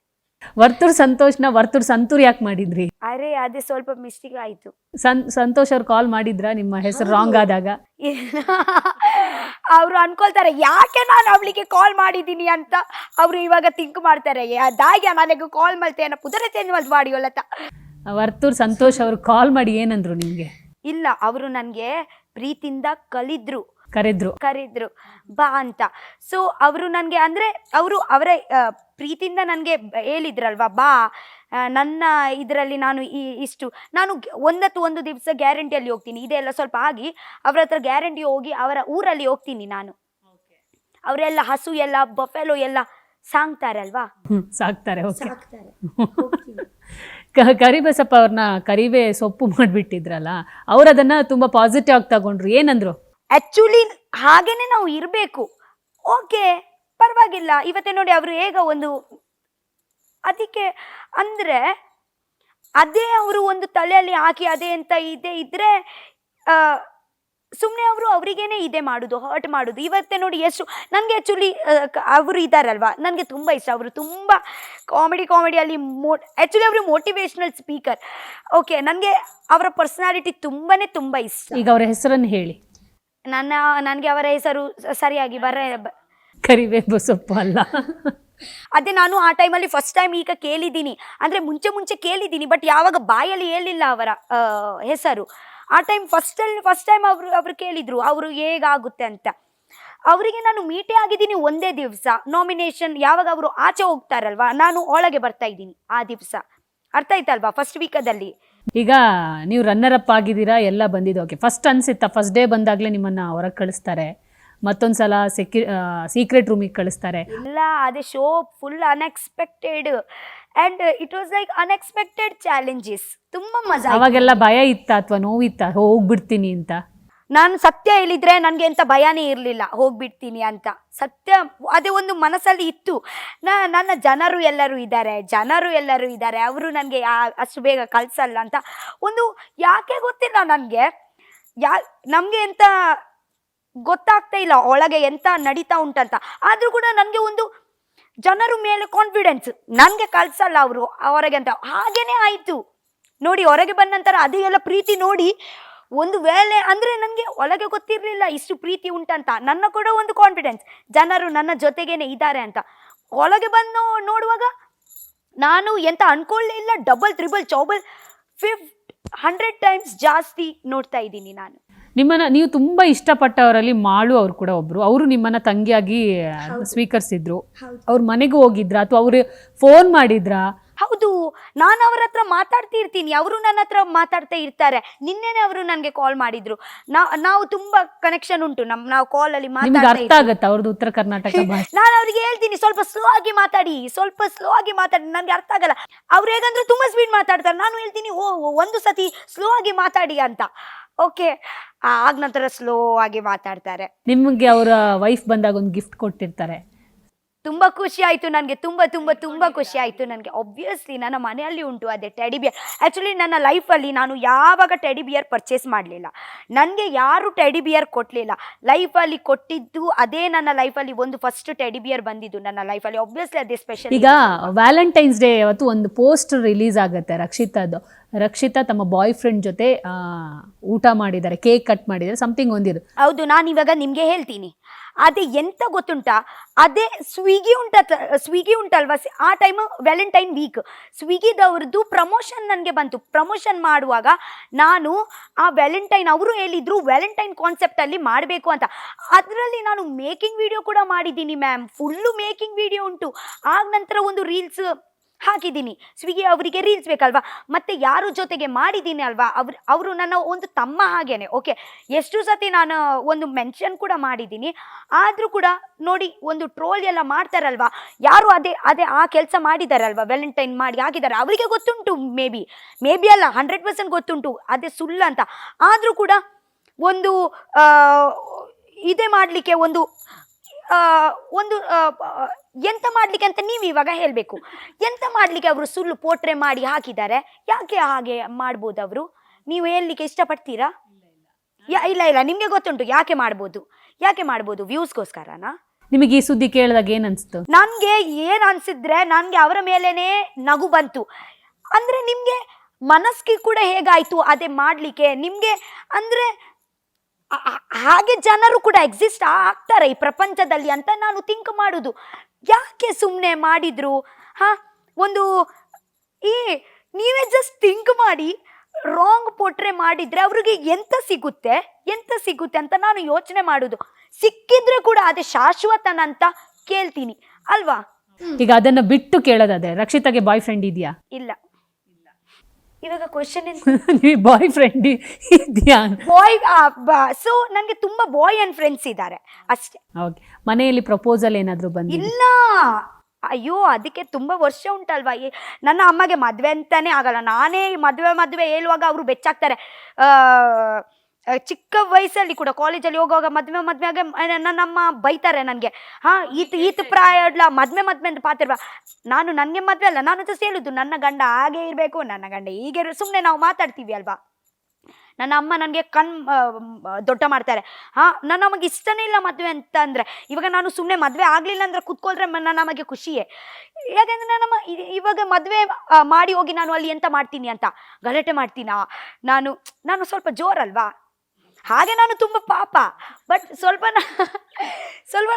ವರ್ತೂರ್ ಸಂತೂರ್ ಯಾಕೆ ಮಾಡಿದ್ರಿ? ಅದೇ ಸ್ವಲ್ಪ ಮಿಸ್ಟೇಕ್ ಆಯ್ತು. ಸಂತೋಷ್ ಅವ್ರು ಕಾಲ್ ಮಾಡಿದ್ರ ನಿಮ್ಮ ಹೆಸರು ರಾಂಗ್ ಆದಾಗ? ಅವ್ರು ಅನ್ಕೊಳ್ತಾರೆ ಯಾಕೆ ನಾನು ಅವಳಿಗೆ ಕಾಲ್ ಮಾಡಿದ್ದೀನಿ ಅಂತ. ಅವ್ರು ಇವಾಗ ಥಿಂಕ್ ಮಾಡ್ತಾರೆ, ದಾಗ್ಯ ನನಗೆ ಕಾಲ್ ಮಾಡ್ತೇನೆ ಪುದರ ಚೇಂಜ್ ಮಾಡಿ ಒಲ್ಲತ್ತ. ವರ್ತೂರ್ ಸಂತೋಷ್ ಅವ್ರು ಕಾಲ್ ಮಾಡಿ ಏನಂದ್ರು ನಿಮ್ಗೆ? ಇಲ್ಲ, ಅವರು ನನ್ಗೆ ಪ್ರೀತಿಯಿಂದ ಕರೆದ್ರು ಬಾ ಅಂತ. ಸೊ ಅವರು ನನಗೆ ಅಂದ್ರೆ ಅವರ ಪ್ರೀತಿಯಿಂದ ನನಗೆ ಹೇಳಿದ್ರಲ್ವಾ, ಬಾ ನನ್ನ ಇದರಲ್ಲಿ ನಾನು ನಾನು ಒಂದು ದಿವಸ ಗ್ಯಾರಂಟಿಯಲ್ಲಿ ಹೋಗ್ತೀನಿ. ಇದೆಲ್ಲ ಸ್ವಲ್ಪ ಆಗಿ ಅವ್ರ ಹತ್ರ ಗ್ಯಾರಂಟಿ ಹೋಗಿ ಅವರ ಊರಲ್ಲಿ ಹೋಗ್ತೀನಿ ನಾನು. ಅವರೆಲ್ಲ ಹಸು ಎಲ್ಲ ಬಫೆಲೋ ಎಲ್ಲ ಸಾಕ್ತಾರೆ ಅಲ್ವಾ, ಸಾಕ್ತಾರೆ. ಕರಿಬಸಪ್ಪ ಅವ್ರನ್ನ ಕರಿವೆ ಸೊಪ್ಪು ಮಾಡಿಬಿಟ್ಟಿದ್ರಲ್ಲ, ಅವ್ರು ಅದನ್ನ ತುಂಬಾ ಪಾಸಿಟಿವ್ ಆಗಿ ತಗೊಂಡ್ರು. ಏನಂದ್ರು? ಆಕ್ಚುಲಿ ಹಾಗೇನೆ ನಾವು ಇರಬೇಕು. ಓಕೆ ಪರವಾಗಿಲ್ಲ. ಇವತ್ತೇ ನೋಡಿ ಅವರು ಹೇಗ ಒಂದು ಅದಕ್ಕೆ ಅಂದ್ರೆ ಅದೇ ಅವರು ಒಂದು ತಲೆಯಲ್ಲಿ ಹಾಕಿ ಅದೇ ಅಂತ ಇದ್ರೆ ಸುಮ್ಮನೆ ಅವರಿಗೇನೆ ಇದೆ ಮಾಡೋದು, ಹರ್ಟ್ ಮಾಡೋದು. ಇವತ್ತೇ ನೋಡಿ ಎಷ್ಟು ನನಗೆ ಆ್ಯಕ್ಚುಲಿ ಅವರು ಇದ್ದಾರಲ್ವಾ, ನನಗೆ ತುಂಬ ಇಷ್ಟ. ಅವರು ತುಂಬ ಕಾಮಿಡಿಯಲ್ಲಿ ಆ್ಯಕ್ಚುಲಿ ಅವರು ಮೋಟಿವೇಶ್ನಲ್ ಸ್ಪೀಕರ್. ಓಕೆ, ನನಗೆ ಅವರ ಪರ್ಸನಾಲಿಟಿ ತುಂಬ ಇಷ್ಟ. ಈಗ ಅವರ ಹೆಸರನ್ನು ಹೇಳಿ. ನನಗೆ ಅವರ ಹೆಸರು ಸರಿಯಾಗಿ ಕರಿಬೇವು ಸೊಪ್ಪು ಅಲ್ಲ. ಅದೇ ನಾನು ಆ ಟೈಮಲ್ಲಿ ಫಸ್ಟ್ ಟೈಮ್ ಈಗ ಕೇಳಿದ್ದೀನಿ, ಅಂದರೆ ಮುಂಚೆ ಕೇಳಿದ್ದೀನಿ, ಬಟ್ ಯಾವಾಗ ಬಾಯಲ್ಲಿ ಹೇಳಿಲ್ಲ ಅವರ ಹೆಸರು. ಆ ಟೈಮ್ ಫಸ್ಟ್ ಟೈಮ್ ಅವರು ಕೇಳಿದ್ರು ಅವರು ಹೇಗಾಗುತ್ತೆ ಅಂತ. ಅವರಿಗೆ ನಾನು ಮೀಟೇ ಆಗಿದ್ದೀನಿ ಒಂದೇ ದಿವಸ. ನಾಮಿನೇಷನ್ ಯಾವಾಗ ಅವರು ಆಚೆ ಹೋಗ್ತಾರಲ್ವಾ, ನಾನು ಒಳಗೆ ಬರ್ತಾ ಇದ್ದೀನಿ ಆ ದಿವಸ. ಅರ್ಥ ಆಯ್ತಲ್ವಾ? ಫಸ್ಟ್ ವೀಕದಲ್ಲಿ. ಈಗ ನೀವು ರನ್ನರ್ ಅಪ್ ಆಗಿದ್ದೀರಾ, ಎಲ್ಲ ಬಂದಿದ್ದು ಓಕೆ. ಫಸ್ಟ್ ಅನ್ಸಿತ್ತಾ ಫಸ್ಟ್ ಡೇ ಬಂದಾಗಲೇ ನಿಮ್ಮನ್ನ ಹೊರಗೆ ಕಳಿಸ್ತಾರೆ, ಮತ್ತೊಂದ್ಸಲ ಸೀಕ್ರೆಟ್ ರೂಮಿಗೆ ಕಳಿಸ್ತಾರೆ? ಇಲ್ಲ, ಅದೇ show full unexpected and it was like unexpected challenges. ತುಂಬಾ ಮಜಾ. ಅವಾಗೆಲ್ಲ ಭಯ ಇತ್ತಾ ಅಥವಾ ನೋವಿತ್ತಾ ಹೋಗ್ಬಿಡ್ತೀನಿ ಅಂತ? ನಾನು ಸತ್ಯ ಹೇಳಿದ್ರೆ ನನಗೆ ಎಂತ ಭಯನೇ ಇರಲಿಲ್ಲ ಹೋಗ್ಬಿಡ್ತೀನಿ ಅಂತ. ಸತ್ಯ ಅದೇ ಒಂದು ಮನಸ್ಸಲ್ಲಿ ಇತ್ತು. ನನ್ನ ಜನರು ಎಲ್ಲರೂ ಇದ್ದಾರೆ, ಅವರು ನನಗೆ ಅಷ್ಟು ಬೇಗ ಕಳ್ಸಲ್ಲ ಅಂತ ಒಂದು ಯಾಕೆ ಗೊತ್ತಿಲ್ಲ ನನಗೆ. ನಮಗೆ ಎಂತ ಗೊತ್ತಾಗ್ತಾ ಇಲ್ಲ ಒಳಗೆ ಎಂತ ನಡೀತಾ ಉಂಟಂತ. ಆದರೂ ಕೂಡ ನನಗೆ ಒಂದು ಜನರ ಮೇಲೆ ಕಾನ್ಫಿಡೆನ್ಸ್, ನನಗೆ ಕಳ್ಸಲ್ಲ ಅವರು ಹೊರಗೆ ಅಂತ. ಹಾಗೇನೆ ಆಯಿತು ನೋಡಿ. ಹೊರಗೆ ಬಂದ ನಂತರ ಅದೇ ಎಲ್ಲ ಪ್ರೀತಿ ನೋಡಿ ಒಂದು ವೇಳೆ ಅಂದರೆ ನನಗೆ ಒಳಗೆ ಗೊತ್ತಿರಲಿಲ್ಲ ಇಷ್ಟು ಪ್ರೀತಿ ಉಂಟಂತ. ನನ್ನ ಕೂಡ ಒಂದು ಕಾನ್ಫಿಡೆನ್ಸ್, ಜನರು ನನ್ನ ಜೊತೆಗೇನೆ ಇದ್ದಾರೆ ಅಂತ. ಒಳಗೆ ಬಂದು ನೋಡುವಾಗ ನಾನು ಎಂತ ಅನ್ಕೊಳ್ಳೇ ಇಲ್ಲ. ಡಬಲ್, ತ್ರಿಬಲ್, ಚೌಬಲ್, 100 ಟೈಮ್ಸ್ ಜಾಸ್ತಿ ನೋಡ್ತಾ ಇದ್ದೀನಿ ನಾನು. ನೀವು ತುಂಬಾ ಇಷ್ಟಪಟ್ಟವರಲ್ಲಿ ಮಾಳು ಅವ್ರು ಕೂಡ ಒಬ್ರು. ಅವರು ನಿಮ್ಮನ್ನ ತಂಗಿಯಾಗಿ ಸ್ವೀಕರಿಸಿದ್ರು. ಅವ್ರ ಮನೆಗೂ ಹೋಗಿದ್ರಾ ಅಥವಾ ಅವ್ರು ಫೋನ್ ಮಾಡಿದ್ರಾ? ಹೌದು, ನಾನು ಅವ್ರ ಹತ್ರ ಮಾತಾಡ್ತಾ ಇರ್ತೀನಿ, ಅವರು ನನ್ನ ಹತ್ರ ಮಾತಾಡ್ತಾ ಇರ್ತಾರೆ. ನಿನ್ನೆನೆ ಅವರು ನನಗೆ ಕಾಲ್ ಮಾಡಿದ್ರು. ನಾವು ತುಂಬಾ ಕನೆಕ್ಷನ್ ಉಂಟು, ನಾವು ಕಾಲ್ ಅಲ್ಲಿ ನಿಮ್ಗೆ ಅರ್ಥ ಆಗತ್ತಾ ಅವ್ರದ್ದು ಉತ್ತರ ಕರ್ನಾಟಕ ಭಾಷೆ? ನಾನು ಅವ್ರಿಗೆ ಹೇಳ್ತೀನಿ ಸ್ವಲ್ಪ ಸ್ಲೋ ಆಗಿ ಮಾತಾಡಿ, ಸ್ವಲ್ಪ ಸ್ಲೋ ಆಗಿ ಮಾತಾಡಿ, ನನ್ಗೆ ಅರ್ಥ ಆಗಲ್ಲ. ಅವ್ರು ಹೇಗಂದ್ರೆ ತುಂಬಾ ಸ್ಪೀಡ್ ಮಾತಾಡ್ತಾರೆ. ನಾನು ಹೇಳ್ತೀನಿ ಒಂದು ಸತಿ ಸ್ಲೋ ಆಗಿ ಮಾತಾಡಿ ಅಂತ. ಓಕೆ, ಆಗ ನಂತರ ಸ್ಲೋ ಆಗಿ ಮಾತಾಡ್ತಾರೆ. ನಿಮ್ಗೆ ಅವರ ವೈಫ್ ಬಂದಾಗ ಒಂದು ಗಿಫ್ಟ್ ಕೊಟ್ಟಿರ್ತಾರೆ. ತುಂಬಾ ಖುಷಿ ಆಯ್ತು ನನಗೆ, ತುಂಬಾ ಖುಷಿ ಆಯ್ತು ನನಗೆ. ಆಬ್ವಿಯಸ್ಲಿ ನನ್ನ ಮನೆಯಲ್ಲಿ ಉಂಟು ಅದೇ ಟೆಡಿ ಬಿಯರ್. ಆ್ಯಕ್ಚುಲಿ ನನ್ನ ಲೈಫಲ್ಲಿ ನಾನು ಯಾವಾಗ ಟೆಡಿ ಬಿಯರ್ ಪರ್ಚೇಸ್ ಮಾಡಲಿಲ್ಲ, ನನಗೆ ಯಾರು ಟೆಡಿ ಬಿಯರ್ ಕೊಡಲಿಲ್ಲ. ಲೈಫಲ್ಲಿ ಕೊಟ್ಟಿದ್ದು ಅದೇ, ನನ್ನ ಲೈಫಲ್ಲಿ ಒಂದು ಫಸ್ಟ್ ಟೆಡಿ ಬಿಯರ್ ಬಂದಿದ್ದು ನನ್ನ ಲೈಫಲ್ಲಿ. ಆಬ್ವಿಯಸ್ಲಿ ಅದೇ ಸ್ಪೆಷಲ್. ಈಗ ವ್ಯಾಲೆಂಟೈನ್ಸ್ ಡೇ ಅವತ್ತು ಒಂದು ಪೋಸ್ಟ್ ರಿಲೀಸ್ ಆಗುತ್ತೆ ರಕ್ಷಿತಾದು. ರಕ್ಷಿತಾ ತಮ್ಮ ಬಾಯ್ ಫ್ರೆಂಡ್ ಜೊತೆ ಊಟ ಮಾಡಿದ್ದಾರೆ, ಕೇಕ್ ಕಟ್ ಮಾಡಿದ್ದಾರೆ, ಸಮಥಿಂಗ್ ಒಂದಿರು. ಹೌದು, ನಾನು ಇವಾಗ ನಿಮಗೆ ಹೇಳ್ತೀನಿ. ಅದೇ ಎಂತ ಗೊತ್ತುಂಟಾ, ಅದೇ ಸ್ವಿಗ್ಗಿ ಉಂಟಲ್ವಾ, ಆ ಟೈಮ್ ವ್ಯಾಲೆಂಟೈನ್ ವೀಕ್, ಸ್ವಿಗ್ಗಿದವ್ರದ್ದು ಪ್ರಮೋಷನ್ ನನಗೆ ಬಂತು. ಪ್ರಮೋಷನ್ ಮಾಡುವಾಗ ನಾನು ಆ ವ್ಯಾಲೆಂಟೈನ್, ಅವರು ಹೇಳಿದ್ರು ವ್ಯಾಲೆಂಟೈನ್ ಕಾನ್ಸೆಪ್ಟಲ್ಲಿ ಮಾಡಬೇಕು ಅಂತ. ಅದರಲ್ಲಿ ನಾನು ಮೇಕಿಂಗ್ ವಿಡಿಯೋ ಕೂಡ ಮಾಡಿದ್ದೀನಿ ಮ್ಯಾಮ್, ಫುಲ್ಲು ಮೇಕಿಂಗ್ ವಿಡಿಯೋ ಉಂಟು. ಆಗ ನಂತರ ಒಂದು ರೀಲ್ಸ್ ಹಾಕಿದ್ದೀನಿ. ಸ್ವಿಗ್ಗಿ ಅವರಿಗೆ ರೀಲ್ಸ್ ಬೇಕಲ್ವಾ, ಮತ್ತೆ ಯಾರು ಜೊತೆಗೆ ಮಾಡಿದ್ದೀನಿ ಅಲ್ವಾ, ಅವರು ನನ್ನ ಒಂದು ತಮ್ಮ ಹಾಗೇನೆ. ಓಕೆ, ಎಷ್ಟು ಸತಿ ನಾನು ಒಂದು ಮೆನ್ಷನ್ ಕೂಡ ಮಾಡಿದ್ದೀನಿ. ಆದರೂ ಕೂಡ ನೋಡಿ, ಒಂದು ಟ್ರೋಲ್ ಎಲ್ಲ ಮಾಡ್ತಾರಲ್ವಾ, ಯಾರು ಅದೇ ಆ ಕೆಲಸ ಮಾಡಿದಾರಲ್ವಾ, ವ್ಯಾಲೆಂಟೈನ್ ಮಾಡಿ ಹಾಕಿದ್ದಾರೆ, ಅವರಿಗೆ ಗೊತ್ತುಂಟು. ಮೇ ಬಿ ಅಲ್ಲ, 100% ಗೊತ್ತುಂಟು ಅದೇ ಸುಳ್ಳು ಅಂತ. ಆದರೂ ಕೂಡ ಒಂದು ಇದೇ ಮಾಡಲಿಕ್ಕೆ ಒಂದು ಎಂತ ಮಾಡಲಿಕ್ಕೆ ಅಂತ ನೀವು ಇವಾಗ ಹೇಳಬೇಕು. ಎಂತ ಮಾಡಲಿಕ್ಕೆ ಅವರು ಸುಳ್ಳು ಪೋಟ್ರೆ ಮಾಡಿ ಹಾಕಿದ್ದಾರೆ? ಯಾಕೆ ಹಾಗೆ ಮಾಡ್ಬೋದು ಅವರು? ನೀವು ಹೇಳಲಿಕ್ಕೆ ಇಷ್ಟಪಡ್ತೀರಾ? ಇಲ್ಲ, ನಿಮಗೆ ಗೊತ್ತುಂಟು ಯಾಕೆ ಮಾಡ್ಬೋದು. ವ್ಯೂಸ್ಗೋಸ್ಕರನಾ? ನಿಮಗೆ ಈ ಸುದ್ದಿ ಕೇಳಿದಾಗ ಏನ್ ಅನ್ಸ್ತು? ನನಗೆ ಏನು ಅನ್ಸಿದ್ರೆ, ನನಗೆ ಅವರ ಮೇಲೇನೆ ನಗು ಬಂತು. ಅಂದರೆ ನಿಮಗೆ ಮನಸ್ಸಿಗೆ ಕೂಡ ಹೇಗಾಯಿತು ಅದೇ ಮಾಡಲಿಕ್ಕೆ ನಿಮಗೆ? ಅಂದರೆ ಹಾಗೆ ಜನರು ಕೂಡ ಎಕ್ಸಿಸ್ಟ್ ಆಗ್ತಾರೆ ಈ ಪ್ರಪಂಚದಲ್ಲಿ ಅಂತ ನಾನು ಥಿಂಕ್ ಮಾಡೋದು. ಯಾಕೆ ಸುಮ್ಮನೆ ಮಾಡಿದ್ರು? ಒಂದು ನೀವೇ ಜಸ್ಟ್ ಥಿಂಕ್ ಮಾಡಿ, ರಾಂಗ್ ಪೋಟ್ರೆ ಮಾಡಿದ್ರೆ ಅವ್ರಿಗೆ ಎಂತ ಸಿಗುತ್ತೆ ಅಂತ ನಾನು ಯೋಚನೆ ಮಾಡೋದು. ಸಿಕ್ಕಿದ್ರೆ ಕೂಡ ಅದೇ ಶಾಶ್ವತನ ಅಂತ ಕೇಳ್ತೀನಿ ಅಲ್ವಾ? ಈಗ ಅದನ್ನ ಬಿಟ್ಟು ಕೇಳೋದಾದ್ರೆ, ರಕ್ಷಿತಾಗೆ ಬಾಯ್ ಫ್ರೆಂಡ್ ಇದೆಯಾ? ಇಲ್ಲ. ಇವಾಗ ಕ್ವಶನ್ ಬಾಯ್ ಫ್ರೆಂಡ್ ಇದೆಯಾ? ಸೊ ನನಗೆ ತುಂಬಾ ಬಾಯ್ ಅಂಡ್ ಫ್ರೆಂಡ್ಸ್ ಇದ್ದಾರೆ ಅಷ್ಟೇ. ಓಕೆ, ಮನೆಯಲ್ಲಿ ಪ್ರಪೋಸಲ್ ಏನಾದ್ರು ಬಂದಿಲ್ಲ? ಇಲ್ಲ, ಅಯ್ಯೋ ಅದಕ್ಕೆ ತುಂಬಾ ವರ್ಷ ಉಂಟಲ್ವಾ. ನನ್ನ ಅಮ್ಮಗೆ ಮದ್ವೆ ಅಂತಾನೆ ಆಗಲ್ಲ. ನಾನೇ ಮದ್ವೆ ಹೇಳುವಾಗ ಅವರು ಬೆಚ್ಚಾಗ್ತಾರೆ. ಚಿಕ್ಕ ವಯಸ್ಸಲ್ಲಿ ಕೂಡ ಕಾಲೇಜಲ್ಲಿ ಹೋಗುವಾಗ ಮದ್ವೆ ನನ್ನ ಅಮ್ಮ ಬೈತಾರೆ ನನಗೆ. ಈತ ಪ್ರಾಯ ಮದ್ವೆ ಅಂತ ಪಾತಿರ್ವ. ನನಗೆ ಮದ್ವೆ ಅಲ್ಲ, ನಾನು ಜಸ್ಟ್ ಹೇಳುದು ನನ್ನ ಗಂಡ ಹಾಗೆ ಇರಬೇಕು, ನನ್ನ ಗಂಡ ಹೀಗೆ ಸುಮ್ಮನೆ ನಾವು ಮಾತಾಡ್ತೀವಿ ಅಲ್ವಾ. ನನ್ನ ಅಮ್ಮ ನನಗೆ ದೊಡ್ಡ ಮಾಡ್ತಾರೆ. ನನ್ನ ನಮಗೆ ಇಷ್ಟನೇ ಇಲ್ಲ ಮದುವೆ ಅಂತ ಅಂದರೆ. ಇವಾಗ ನಾನು ಸುಮ್ಮನೆ ಮದುವೆ ಆಗಲಿಲ್ಲ ಅಂದರೆ ಕೂತ್ಕೊಳ್ರೆ ನನ್ನ ನಮಗೆ ಖುಷಿಯೇ. ಯಾಕೆಂದರೆ ನನ್ನಮ್ಮ ಇವಾಗ ಮದುವೆ ಮಾಡಿ ಹೋಗಿ ನಾನು ಅಲ್ಲಿ ಎಂತ ಮಾಡ್ತೀನಿ ಅಂತ ಗಲಾಟೆ ಮಾಡ್ತೀನಾ? ನಾನು ಸ್ವಲ್ಪ ಜೋರಲ್ವಾ, ಹಾಗೆ ನಾನು ತುಂಬ ಪಾಪ. ಬಟ್ ಸ್ವಲ್ಪ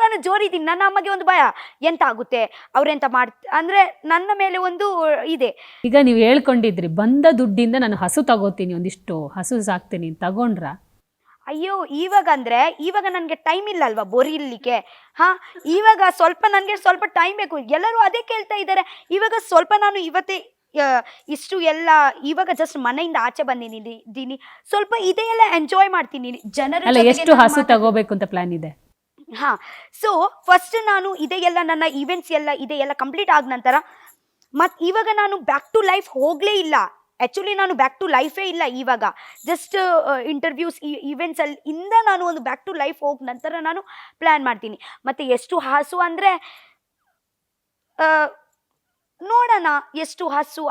ನಾನು ಜೋರಿದ್ದೀನಿ. ನನ್ನ ಅಮ್ಮಗೆ ಒಂದು ಭಯ, ಎಂತ ಆಗುತ್ತೆ ಅವ್ರೆಂತ ಅಂದರೆ ನನ್ನ ಮೇಲೆ ಒಂದು ಇದೆ. ಈಗ ನೀವು ಹೇಳ್ಕೊಂಡಿದ್ರಿ, ಬಂದ ದುಡ್ಡಿಂದ ನಾನು ಹಸು ತಗೋತೀನಿ, ಒಂದಿಷ್ಟು ಹಸು ಸಾಕ್ತೀನಿ, ತಗೊಂಡ್ರ? ಅಯ್ಯೋ, ಇವಾಗ ನನಗೆ ಟೈಮ್ ಇಲ್ಲ ಅಲ್ವಾ ಬೋರಿಲಿಕ್ಕೆ. ಇವಾಗ ನನಗೆ ಸ್ವಲ್ಪ ಟೈಮ್ ಬೇಕು. ಎಲ್ಲರೂ ಅದೇ ಕೇಳ್ತಾ ಇದ್ದಾರೆ. ಇವಾಗ ಸ್ವಲ್ಪ ನಾನು ಇವತ್ತೇ ಇಷ್ಟು ಎಲ್ಲ ಇವಾಗ ಜಸ್ಟ್ ಮನೆಯಿಂದ ಆಚೆ ಬಂದಿದ್ದೀನಿ. ಸ್ವಲ್ಪ ಇದೆಲ್ಲ ಎಂಜಾಯ್ ಮಾಡ್ತೀನಿ. ಜನರ ಎಷ್ಟು ಹಸು ತಗೋಬೇಕು ಅಂತ ಪ್ಲಾನ್ ಇದೆ? ಸೊ ಫಸ್ಟ್ ನಾನು ಇದೆಲ್ಲ ನನ್ನ ಈವೆಂಟ್ಸ್ ಇದೆಲ್ಲ ಕಂಪ್ಲೀಟ್ ಆದ ನಂತರ ಇವಾಗ ನಾನು ಬ್ಯಾಕ್ ಟು ಲೈಫ್ ಹೋಗ್ಲೇ ಇಲ್ಲ. ಆ್ಯಕ್ಚುಲಿ ನಾನು ಬ್ಯಾಕ್ ಟು ಲೈಫೇ ಇಲ್ಲ ಇವಾಗ. ಜಸ್ಟ್ ಇಂಟರ್ವ್ಯೂಸ್ ಈವೆಂಟ್ಸ್ ಇಂದ ನಾನು ಒಂದು ಬ್ಯಾಕ್ ಟು ಲೈಫ್ ಹೋದ ನಂತರ ನಾನು ಪ್ಲ್ಯಾನ್ ಮಾಡ್ತೀನಿ. ಮತ್ತು ಎಷ್ಟು ಹಸು ಅಂದರೆ ನೋಡೋಣ ಎಷ್ಟು ಹಸು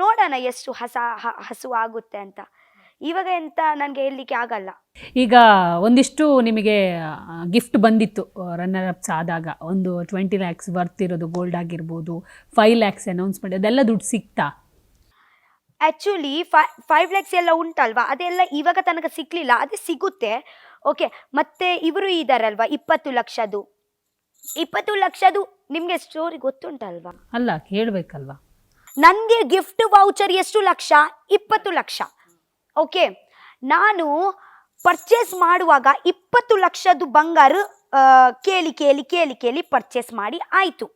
ನೋಡೋಣ ಎಷ್ಟು ಹಸು ಆಗುತ್ತೆ ಅಂತ. ಇವಾಗ ಎಂತ ನನಗೆ ಹೇಳಲಿಕ್ಕೆ ಆಗಲ್ಲ. ಈಗ ಒಂದಿಷ್ಟು ನಿಮಗೆ ಗಿಫ್ಟ್ ಬಂದಿತ್ತು ರನ್ನರ್ ಅಪ್ಸ್ ಆದಾಗ, ಒಂದು 20 lakhs ವರ್ತ್ ಇರೋದು ಗೋಲ್ಡ್ ಆಗಿರ್ಬೋದು, 5 lakhs ಅನೌನ್ಸ್ಮೆಂಟ್, ಅದೆಲ್ಲ ದುಡ್ಡು ಸಿಕ್ತಾ? ಆ್ಯಕ್ಚುಲಿ 5 lakhs ಎಲ್ಲ ಉಂಟಲ್ವಾ, ಅದೆಲ್ಲ ಇವಾಗ ತನಕ ಸಿಕ್ಕಲಿಲ್ಲ. ಅದೇ ಸಿಗುತ್ತೆ. ಓಕೆ, ಮತ್ತೆ ಇವರು ಇದ್ದಾರಲ್ವಾ 20 ಲಕ್ಷದು ನಿಮಗೆ ಸ್ಟೋರಿ ಗೊತ್ತುಂಟಲ್ವಾ? ಅಲ್ಲ, ಕೇಳಬೇಕಲ್ವಾ. ನನಗೆ ಗಿಫ್ಟ್ ವೌಚರ್ ಎಷ್ಟು ಲಕ್ಷ? 20 ಲಕ್ಷ. ಓಕೆ, ನಾನು ಪರ್ಚೇಸ್ ಮಾಡುವಾಗ 20 ಲಕ್ಷದ ಬಂಗಾರ ಕೇಳಿ ಕೇಳಿ ಕೇಳಿ ಕೇಳಿ ಪರ್ಚೇಸ್ ಮಾಡಿ ಆಯಿತು.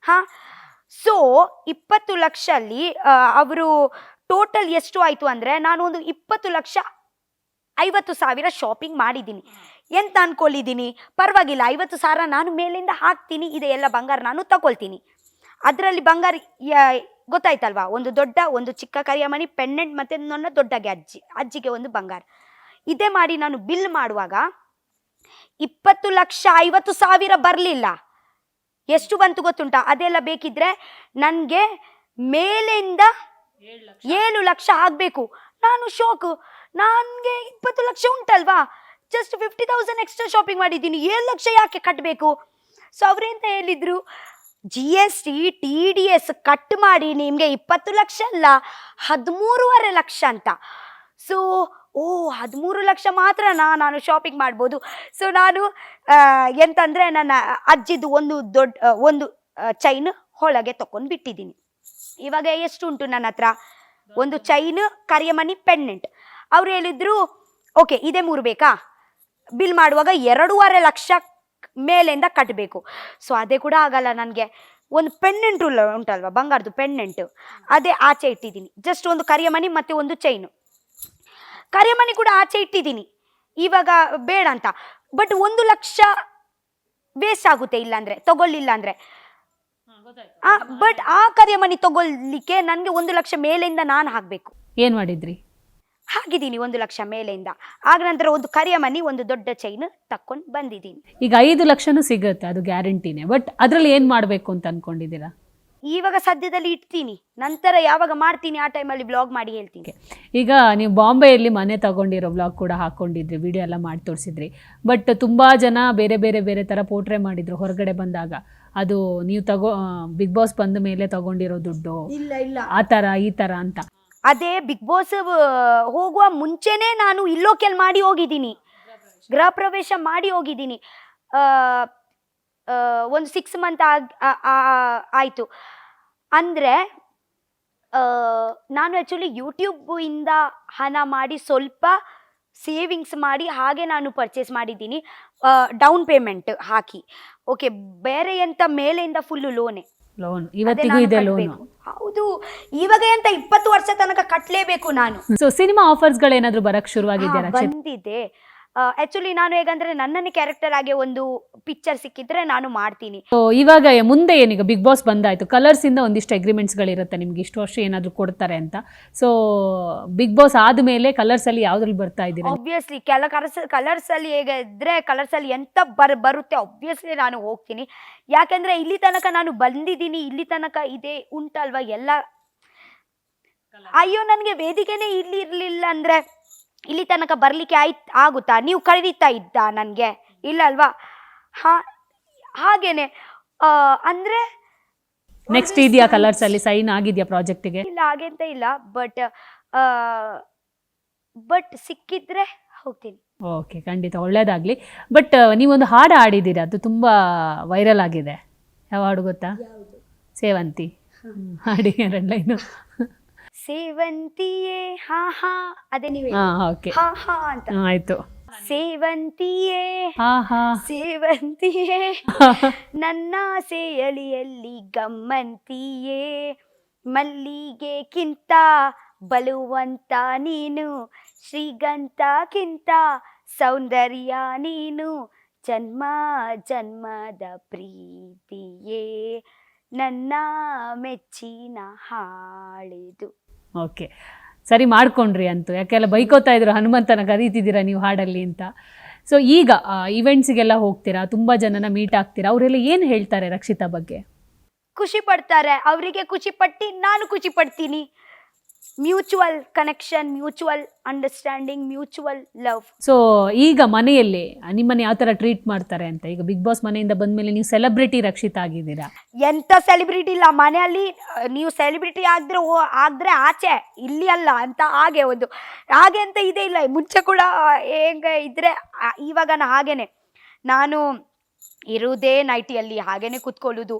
ಹಾಂ, ಸೊ 20 ಲಕ್ಷಲ್ಲಿ ಅವರು ಟೋಟಲ್ ಎಷ್ಟು ಆಯಿತು ಅಂದರೆ, ನಾನು ಒಂದು 20,50,000 ಶಾಪಿಂಗ್ ಮಾಡಿದ್ದೀನಿ. ಎಂತ ಅನ್ಕೊಳ್ಳಿದ್ದೀನಿ, ಪರವಾಗಿಲ್ಲ 50,000 ನಾನು ಮೇಲಿಂದ ಹಾಕ್ತೀನಿ, ಇದೆ ಎಲ್ಲ ಬಂಗಾರ ನಾನು ತಗೊಳ್ತೀನಿ. ಅದರಲ್ಲಿ ಬಂಗಾರ ಗೊತ್ತಾಯ್ತಲ್ವಾ, ಒಂದು ದೊಡ್ಡ ಒಂದು ಚಿಕ್ಕ ಕರಿಯಮಣಿ ಪೆಂಡೆಂಟ್ ಮತ್ತು ನನ್ನ ದೊಡ್ಡಗೆ ಅಜ್ಜಿಗೆ ಒಂದು ಬಂಗಾರ. ಇದೇ ಮಾಡಿ ನಾನು ಬಿಲ್ ಮಾಡುವಾಗ 20,50,000 ಬರಲಿಲ್ಲ. ಎಷ್ಟು ಬಂತು ಗೊತ್ತುಂಟಾ? ಅದೆಲ್ಲ ಬೇಕಿದ್ರೆ ನನಗೆ ಮೇಲಿಂದ 7 ಲಕ್ಷ ಆಗಬೇಕು. ನಾನು ಶೋಕು, ನನಗೆ 20 ಲಕ್ಷ ಉಂಟಲ್ವಾ, ಜಸ್ಟ್ 50,000 ಎಕ್ಸ್ಟ್ರಾ ಶಾಪಿಂಗ್ ಮಾಡಿದ್ದೀನಿ, 7 ಲಕ್ಷ ಯಾಕೆ ಕಟ್ಟಬೇಕು? ಸೊ ಅವರೆಂತ ಹೇಳಿದ್ರು, GST TDS ಕಟ್ ಮಾಡಿ ನಿಮಗೆ 20 ಲಕ್ಷ ಅಲ್ಲ 13.5 ಲಕ್ಷ ಅಂತ. ಸೊ 13 ಲಕ್ಷ ಮಾತ್ರ ನಾನು ಶಾಪಿಂಗ್ ಮಾಡ್ಬೋದು. ಸೊ ನಾನು ಎಂತಂದರೆ ನನ್ನ ಅಜ್ಜಿದು ಒಂದು ಚೈನ್ ಒಳಗೆ ತಗೊಂಡು ಬಿಟ್ಟಿದ್ದೀನಿ. ಇವಾಗ ಎಷ್ಟು ಉಂಟು ನನ್ನ ಹತ್ರ? ಒಂದು ಚೈನ್, ಕರಿಯಮಣಿ, ಪೆಂಡೆಂಟ್. ಅವ್ರು ಹೇಳಿದ್ರು ಓಕೆ ಇದೇ 3 ಬೇಕಾ? ಬಿಲ್ ಮಾಡುವಾಗ 2.5 ಲಕ್ಷ ಮೇಲಿಂದ ಕಟ್ಟಬೇಕು. ಸೊ ಅದೇ ಕೂಡ ಆಗಲ್ಲ ನನಗೆ. ಒಂದು ಪೆಂಡೆಂಟ್ ಉಂಟಲ್ವ, ಬಂಗಾರದು ಪೆಂಡೆಂಟ್, ಅದೇ ಆಚೆ ಇಟ್ಟಿದ್ದೀನಿ. ಜಸ್ಟ್ ಒಂದು ಕರಿಯಮಣಿ ಮತ್ತು ಒಂದು ಚೈನು. ಕರಿಯಮಣಿ ಕೂಡ ಆಚೆ ಇಟ್ಟಿದ್ದೀನಿ, ಇವಾಗ ಬೇಡ ಅಂತ. ಬಟ್ 1 ಲಕ್ಷ ವೇಸ್ಟ್ ಆಗುತ್ತೆ ಇಲ್ಲಾಂದರೆ, ತಗೊಳ್ಳಿಲ್ಲ ಅಂದರೆ. ಬಟ್ ಆ ಕರಿಯಮಣಿ ತಗೊಳ್ಲಿಕ್ಕೆ ನನಗೆ 1 ಲಕ್ಷ ಮೇಲಿಂದ ನಾನು ಹಾಕಬೇಕು. ಏನು ಮಾಡಿದ್ರಿ? ಹಾಕಿದ್ದೀನಿ 1 ಲಕ್ಷ ಮೇಲಿಂದ. ಆಗ ನಂತರ ಒಂದು ಕರಿಯಮಣಿ, ಒಂದು ದೊಡ್ಡ ಚೈನ್ ತಕ್ಕೊಂಡು ಬಂದಿದ್ದೀನಿ. ಈಗ 5 ಲಕ್ಷನೂ ಸಿಗುತ್ತೆ, ಅದು ಗ್ಯಾರಂಟಿನೇ. ಬಟ್ ಅದರಲ್ಲಿ ಏನು ಮಾಡಬೇಕು ಅಂತ ಅನ್ಕೊಂಡಿದ್ದೀರಾ? ಇವಾಗ ಸದ್ಯದಲ್ಲಿ ಇಡ್ತೀನಿ, ನಂತರ ಯಾವಾಗ ಮಾಡ್ತೀನಿ ಆ ಟೈಮಲ್ಲಿ ಬ್ಲಾಗ್ ಮಾಡಿ ಹೇಳ್ತೀನಿ. ಈಗ ನೀವು ಬಾಂಬೆಯಲ್ಲಿ ಮನೆ ತಗೊಂಡಿರೋ ಬ್ಲಾಗ್ ಕೂಡ ಹಾಕ್ಕೊಂಡಿದ್ರಿ, ವಿಡಿಯೋ ಎಲ್ಲ ಮಾಡಿ ತೋರಿಸಿದ್ರಿ. ಬಟ್ ತುಂಬ ಜನ ಬೇರೆ ಬೇರೆ ಬೇರೆ ಥರ ಪೋಟ್ರೆ ಮಾಡಿದ್ರು ಹೊರಗಡೆ ಬಂದಾಗ. ಅದು ನೀವು ಬಿಗ್ ಬಾಸ್ ಬಂದ ಮೇಲೆ ತಗೊಂಡಿರೋ ದುಡ್ಡು, ಇಲ್ಲ ಆ ಥರ ಈ ಥರ ಅಂತ. ಅದೇ ಬಿಗ್ ಬಾಸ್ ಹೋಗುವ ಮುಂಚೆನೇ ನಾನು ಇಲ್ಲೋಕೆಲ್ ಮಾಡಿ ಹೋಗಿದ್ದೀನಿ, ಗೃಹ ಪ್ರವೇಶ ಮಾಡಿ ಹೋಗಿದ್ದೀನಿ. ಒಂದು 6 ಮಂತ್ ಆಯಿತು. ಅಂದರೆ ನಾನು ಆ್ಯಕ್ಚುಲಿ ಯೂಟ್ಯೂಬಿಂದ ಹಣ ಮಾಡಿ ಸ್ವಲ್ಪ ಸೇವಿಂಗ್ಸ್ ಮಾಡಿ ಹಾಗೆ ನಾನು ಪರ್ಚೇಸ್ ಮಾಡಿದ್ದೀನಿ, ಡೌನ್ ಪೇಮೆಂಟ್ ಹಾಕಿ. ಓಕೆ, ಬೇರೆ ಎಂತ ಮೇಲೆಯಿಂದ ಫುಲ್ಲು ಲೋನ್. ಇವತ್ತಿಗೂ ಇದೆ ಲೋನ್. ಹೌದು, ಇವಾಗ ಎಂತ 20 ವರ್ಷ ತನಕ ಕಟ್ಟಲೇಬೇಕು ನಾನು. ಸೊ ಸಿನಿಮಾ ಆಫರ್ಸ್ಗಳೇನಾದ್ರೂ ಬರಕ್ ಶುರುವಾಗಿದೆಯಾ? ಬಂದಿದೆ. ಆಕ್ಚುಲಿ ನಾನು ಹೇಗಂದ್ರೆ ನನ್ನನ್ನೇ ಕ್ಯಾರೆಕ್ಟರ್ ಆಗಿ ಒಂದು ಪಿಕ್ಚರ್ ಸಿಕ್ಕಿದ್ರೆ ನಾನು ಮಾಡ್ತೀನಿ. ಸೊ ಇವಾಗ ಮುಂದೆ ಏನೀಗ ಬಿಗ್ ಬಾಸ್ ಬಂದಾಯ್ತು, ಕಲರ್ಸ್ ಇಂದ ಒಂದಿಷ್ಟು ಅಗ್ರಿಮೆಂಟ್ಸ್ಗಳಿರುತ್ತೆ ನಿಮ್ಗೆ, ಇಷ್ಟು ವರ್ಷ ಏನಾದ್ರು ಕೊಡ್ತಾರೆ ಅಂತ. ಸೊ ಬಿಗ್ ಬಾಸ್ ಆದ್ಮೇಲೆ ಕಲರ್ಸ್ ಅಲ್ಲಿ ಯಾವ್ದ್ರಲ್ಲಿ ಬರ್ತಾ ಇದ್ದೀರಾ? ಆಬ್ವಿಯಸ್ಲಿ ಕಲರ್ಸ್ ಅಲ್ಲಿ ಹೇಗಿದ್ರೆ ಕಲರ್ಸ್ ಅಲ್ಲಿ ಎಂತ ಬರುತ್ತೆ ಆಬ್ವಿಯಸ್ಲಿ ನಾನು ಹೋಗ್ತೀನಿ. ಯಾಕಂದ್ರೆ ಇಲ್ಲಿ ತನಕ ನಾನು ಬಂದಿದ್ದೀನಿ, ಇಲ್ಲಿ ತನಕ ಇದೆ ಉಂಟಲ್ವಾ ಎಲ್ಲ. ಅಯ್ಯೋ ನನಗೆ ವೇದಿಕೆನೇ ಇಲ್ಲಿ ಇರ್ಲಿಲ್ಲ ಅಂದ್ರೆ ಇಲ್ಲಿ ತನಕ ಬರ್ಲಿಕ್ಕೆ ಆಗುತ್ತಾ? ನೀವು ಕರೀತಾ ಇದ್ದ ನನಗೆ? ಇಲ್ಲ ಅಲ್ವಾ? ಹಾಗೇನೆ ಅಂದ್ರೆ ನೆಕ್ಸ್ಟ್ ಇದೆಯಾ ಕಲರ್ಸ್ ಅಲ್ಲಿ ಸೈನ್ ಆಗಿದೆಯಾ ಪ್ರಾಜೆಕ್ಟ್ಗೆ? ಇಲ್ಲ ಹಾಗೆಂತ ಇಲ್ಲ, ಬಟ್ ಸಿಕ್ಕಿದ್ರೆ ಹೋಗ್ತೀನಿ. ಓಕೆ, ಖಂಡಿತ ಒಳ್ಳೇದಾಗ್ಲಿ. ಬಟ್ ನೀವೊಂದು ಹಾಡು ಹಾಡಿದ್ದೀರಾ, ಅದು ತುಂಬಾ ವೈರಲ್ ಆಗಿದೆ. ಯಾವ ಹಾಡು ಗೊತ್ತಾ? ಸೇವಂತಿ. ಹಾಡಿ 2 ಲೈನು. ಸೇವಂತಿಯೇ ಹಾ ಹಾ, ಅದೇ ನೀವು ಓಕೆ, ಹಾ ಹಾ ಅಂತ. ಆಯ್ತು. ಸೇವಂತಿಯೇ ಹಾ ಹಾ, ಸೇವಂತಿಯೇ ನನ್ನ ಸೇಯಲಿಯಲ್ಲಿ ಗಮ್ಮಂತಿಯೇ, ಮಲ್ಲಿಗೆಕ್ಕಿಂತ ಬಲುವಂತ ನೀನು, ಶ್ರೀಗಂಧಕ್ಕಿಂತ ಸೌಂದರ್ಯ ನೀನು, ಜನ್ಮ ಜನ್ಮದ ಪ್ರೀತಿಯೇ ನನ್ನ ಮೆಚ್ಚಿನ ಹಾಳಿದು. ಓಕೆ, ಸರಿ ಮಾಡ್ಕೊಂಡ್ರಿ ಅಂತೂ. ಯಾಕೆಲ್ಲ ಬೈಕೋತಾ ಇದ್ರು ಹನುಮಂತನ ಕರೀತಿದ್ದೀರಾ ನೀವು ಹಾಡಲ್ಲಿ ಅಂತ. ಸೊ ಈಗ ಇವೆಂಟ್ಸಿಗೆಲ್ಲ ಹೋಗ್ತೀರಾ, ತುಂಬ ಜನನ ಮೀಟ್ ಆಗ್ತೀರಾ, ಅವರೆಲ್ಲ ಏನು ಹೇಳ್ತಾರೆ ರಕ್ಷಿತಾ ಬಗ್ಗೆ? ಖುಷಿ ಪಡ್ತಾರೆ, ಅವರಿಗೆ ಖುಷಿ ಪಟ್ಟು ನಾನು ಖುಷಿ ಪಡ್ತೀನಿ. Mutual connection, mutual understanding, mutual love. So ಈಗ ಮನೆಯಲ್ಲಿ ನಿಮ್ಮನ್ನ ಯಾವ ಥರ ಟ್ರೀಟ್ ಮಾಡ್ತಾರೆ ಅಂತ? ಈಗ ಬಿಗ್ ಬಾಸ್ ಮನೆಯಿಂದ ಬಂದಮೇಲೆ ನೀವು ಸೆಲೆಬ್ರಿಟಿ ರಕ್ಷಿತಾ ಆಗಿದ್ದೀರಾ. ಎಂತ ಸೆಲೆಬ್ರಿಟಿ ಇಲ್ಲ ಮನೆಯಲ್ಲಿ. ನೀವು ಸೆಲೆಬ್ರಿಟಿ ಆದ್ರೆ ಆಚೆ, ಇಲ್ಲಿ ಅಲ್ಲ ಅಂತ. ಹಾಗೆ ಅಂತ ಇದೆ ಇಲ್ಲ, ಮುಂಚೆ ಕೂಡ ಹೇಗೆ ಇದ್ರೆ ಇವಾಗ ಹಾಗೇನೆ. ನಾನು ಇರುವುದೇ ನೈಟಿಯಲ್ಲಿ ಹಾಗೇನೆ ಕುತ್ಕೊಳ್ಳೋದು.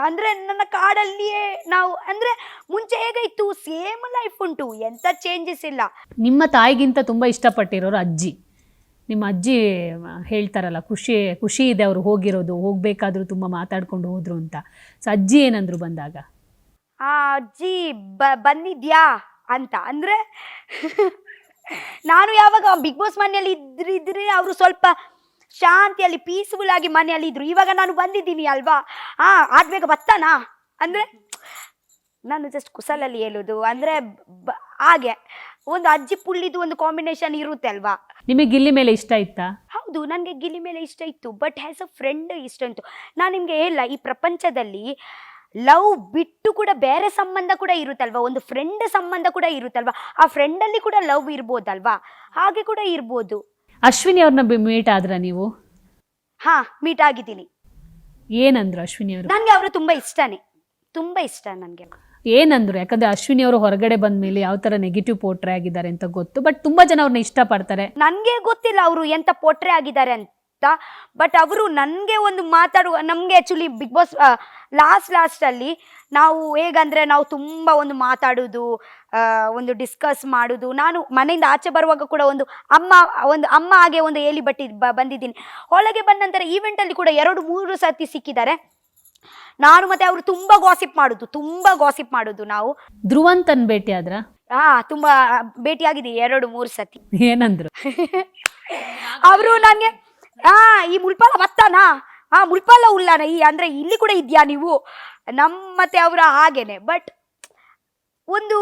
ಅಂದರೆ ನನ್ನ ಕಾಡಲ್ಲಿಯೇ ನಾವು, ಅಂದರೆ ಮುಂಚೆ ಹೇಗೆ ಇತ್ತು ಸೇಮ್ ಲೈಫ್ ಉಂಟು, ಎಂಥ ಚೇಂಜಸ್ ಇಲ್ಲ. ನಿಮ್ಮ ತಾಯಿಗಿಂತ ತುಂಬ ಇಷ್ಟಪಟ್ಟಿರೋರು ಅಜ್ಜಿ. ನಿಮ್ಮ ಅಜ್ಜಿ ಹೇಳ್ತಾರಲ್ಲ, ಖುಷಿ ಇದೆ ಅವರು ಹೋಗಿರೋದು, ಹೋಗಬೇಕಾದ್ರೂ ತುಂಬ ಮಾತಾಡ್ಕೊಂಡು ಹೋದ್ರು ಅಂತ. ಸೊ ಅಜ್ಜಿ ಏನಂದ್ರು ಬಂದಾಗ? ಆ ಅಜ್ಜಿ ಬಂದಿದ್ಯಾ ಅಂತ ಅಂದರೆ ನಾನು ಯಾವಾಗ ಬಿಗ್ ಬಾಸ್ ಮನೆಯಲ್ಲಿ ಇದ್ರೆ ಅವರು ಸ್ವಲ್ಪ ಶಾಂತಿಯಲ್ಲಿ ಪೀಸ್ಫುಲ್ ಆಗಿ ಮನೆಯಲ್ಲಿ ಇದ್ರು. ಇವಾಗ ನಾನು ಬಂದಿದ್ದೀನಿ ಅಲ್ವಾ, ಆದ್ಬೇಗ ಬರ್ತಾನಾ ಅಂದರೆ ನಾನು ಜಸ್ಟ್ ಕುಸಲಲ್ಲಿ ಹೇಳೋದು. ಅಂದರೆ ಹಾಗೆ ಒಂದು ಅಜ್ಜಿ ಪುಳ್ಳಿದು ಒಂದು ಕಾಂಬಿನೇಷನ್ ಇರುತ್ತೆ ಅಲ್ವಾ. ನಿಮಗೆ ಗಿಲ್ಲಿ ಮೇಲೆ ಇಷ್ಟ ಇತ್ತಾ? ಹೌದು, ನನಗೆ ಗಿಲ್ಲಿ ಮೇಲೆ ಇಷ್ಟ ಇತ್ತು, ಬಟ್ ಆ್ಯಸ್ ಅ ಫ್ರೆಂಡ್ ಇಷ್ಟ ಇತ್ತು. ನಾನು ನಿಮಗೆ ಹೇಳ, ಈ ಪ್ರಪಂಚದಲ್ಲಿ ಲವ್ ಬಿಟ್ಟು ಕೂಡ ಬೇರೆ ಸಂಬಂಧ ಕೂಡ ಇರುತ್ತಲ್ವಾ, ಒಂದು ಫ್ರೆಂಡ್ ಸಂಬಂಧ ಕೂಡ ಇರುತ್ತಲ್ವಾ, ಆ ಫ್ರೆಂಡಲ್ಲಿ ಕೂಡ ಲವ್ ಇರ್ಬೋದಲ್ವಾ, ಹಾಗೆ ಕೂಡ ಇರ್ಬೋದು. ಅಶ್ವಿನಿ ಅವ್ರನ್ನ ಮೀಟ್ ಆದ್ರ ನೀವು? ಹಾ, ಮೀಟ್ ಆಗಿದ್ದೀನಿ. ಏನಂದ್ರು ಅಶ್ವಿನಿ ಅವರು? ನನಗೆ ಅವರು ತುಂಬ ಇಷ್ಟನೇ, ತುಂಬ ಇಷ್ಟ ನನಗೆ. ಏನಂದ್ರು? ಯಾಕಂದ್ರೆ ಅಶ್ವಿನಿ ಅವರು ಹೊರಗಡೆ ಬಂದ ಮೇಲೆ ಯಾವ ತರ ನೆಗೆಟಿವ್ ಪೋಟ್ರೆ ಆಗಿದ್ದಾರೆ ಅಂತ ಗೊತ್ತು, ಬಟ್ ತುಂಬಾ ಜನ ಅವ್ರನ್ನ ಇಷ್ಟಪಡ್ತಾರೆ. ನನಗೆ ಗೊತ್ತಿಲ್ಲ ಅವರು ಎಂತ ಪೋಟ್ರೆ ಆಗಿದ್ದಾರೆ ಅಂತ, ಬಟ್ ಅವರು ನನಗೆ ಒಂದು ಮಾತಾಡುವ, ನಮಗೆ ಆ್ಯಕ್ಚುಲಿ ಬಿಗ್ ಬಾಸ್ ಲಾಸ್ಟಲ್ಲಿ ನಾವು ಹೇಗಂದರೆ ನಾವು ತುಂಬ ಒಂದು ಮಾತಾಡೋದು, ಒಂದು ಡಿಸ್ಕಸ್ ಮಾಡೋದು. ನಾನು ಮನೆಯಿಂದ ಆಚೆ ಬರುವಾಗ ಕೂಡ ಒಂದು ಅಮ್ಮ ಹಾಗೆ ಒಂದು ಹೇಳಿ ಬಂದಿದ್ದೀನಿ. ಒಳಗೆ ಬಂದ ನಂತರ ಈವೆಂಟಲ್ಲಿ ಕೂಡ 2-3 ಸರ್ತಿ ಸಿಕ್ಕಿದ್ದಾರೆ. ನಾನು ಮತ್ತೆ ಅವರು ತುಂಬ ಗಾಸಿಪ್ ಮಾಡೋದು ನಾವು. ಧ್ರುವಂತನ್ ಭೇಟಿ ಆದ್ರ? ತುಂಬ ಭೇಟಿಯಾಗಿದ್ದೀವಿ 2-3 ಸರ್ತಿ. ಏನಂದ್ರು? ಅವರು ನನಗೆ ಈ ಮುಲ್ಪಾಲ ಬತ್ತಾನಾ, ಮುಲ್ಪಾಲ ಉಳ್ಳಾನ, ಅಂದ್ರೆ ಇಲ್ಲಿ ಕೂಡ ಇದೆಯಾ ನೀವು, ಮತ್ತೆ ಅವರ ಹಾಗೇನೆ. ಬಟ್ ಒಂದು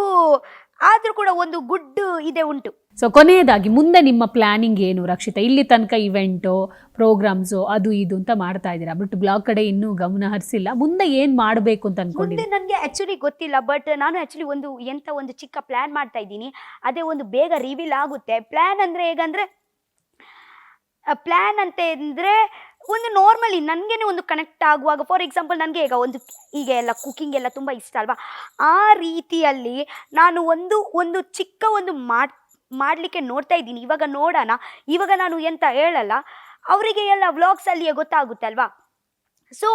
ಆದ್ರೂ ಕೂಡ ಒಂದು ಗುಡ್ ಇದೆ ಉಂಟು. ಸೊ ಕೊನೆಯದಾಗಿ ಮುಂದೆ ನಿಮ್ಮ ಪ್ಲಾನಿಂಗ್ ಏನು ರಕ್ಷಿತಾ? ಇಲ್ಲಿ ತನಕ ಇವೆಂಟು, ಪ್ರೋಗ್ರಾಮ್ಸು, ಅದು ಇದು ಅಂತ ಮಾಡ್ತಾ ಇದ್ದೀರಾ, ಬಟ್ ಬ್ಲಾಗ್ ಕಡೆ ಇನ್ನೂ ಗಮನ ಹರಿಸಿಲ್ಲ. ಮುಂದೆ ಏನ್ ಮಾಡಬೇಕು ಅಂತ ಅನ್ಕೊಂಡಿದ್ದೀನಿ? ಮುಂದೆ ನನಗೆ ಆಕ್ಚುಲಿ ಗೊತ್ತಿಲ್ಲ, ಬಟ್ ನಾನು ಆಕ್ಚುಲಿ ಒಂದು ಚಿಕ್ಕ ಪ್ಲಾನ್ ಮಾಡ್ತಾ ಇದ್ದೀನಿ. ಅದೇ ಒಂದು ಬೇಗ ರಿವೀಲ್ ಆಗುತ್ತೆ. ಪ್ಲಾನ್ ಅಂದ್ರೆ ಹೇಗಂದ್ರೆ, ಪ್ಲ್ಯಾನ್ ಅಂತ ಅಂದರೆ ಒಂದು ನಾರ್ಮಲಿ ನನಗೇನೆ ಒಂದು ಕನೆಕ್ಟ್ ಆಗುವಾಗ, ಫಾರ್ ಎಕ್ಸಾಂಪಲ್ ನನಗೆ ಈಗ ಎಲ್ಲ ಕುಕ್ಕಿಂಗ್ ಎಲ್ಲ ತುಂಬ ಇಷ್ಟ ಅಲ್ವಾ, ಆ ರೀತಿಯಲ್ಲಿ ನಾನು ಒಂದು ಚಿಕ್ಕ ಮಾಡಲಿಕ್ಕೆ ನೋಡ್ತಾ ಇದ್ದೀನಿ. ಇವಾಗ ನೋಡೋಣ. ಇವಾಗ ನಾನು ಎಂತ ಹೇಳಲ್ಲ, ಅವರಿಗೆ ಎಲ್ಲ ವ್ಲಾಗ್ಸಲ್ಲಿಯೇ ಗೊತ್ತಾಗುತ್ತೆ ಅಲ್ವಾ. ಸೊ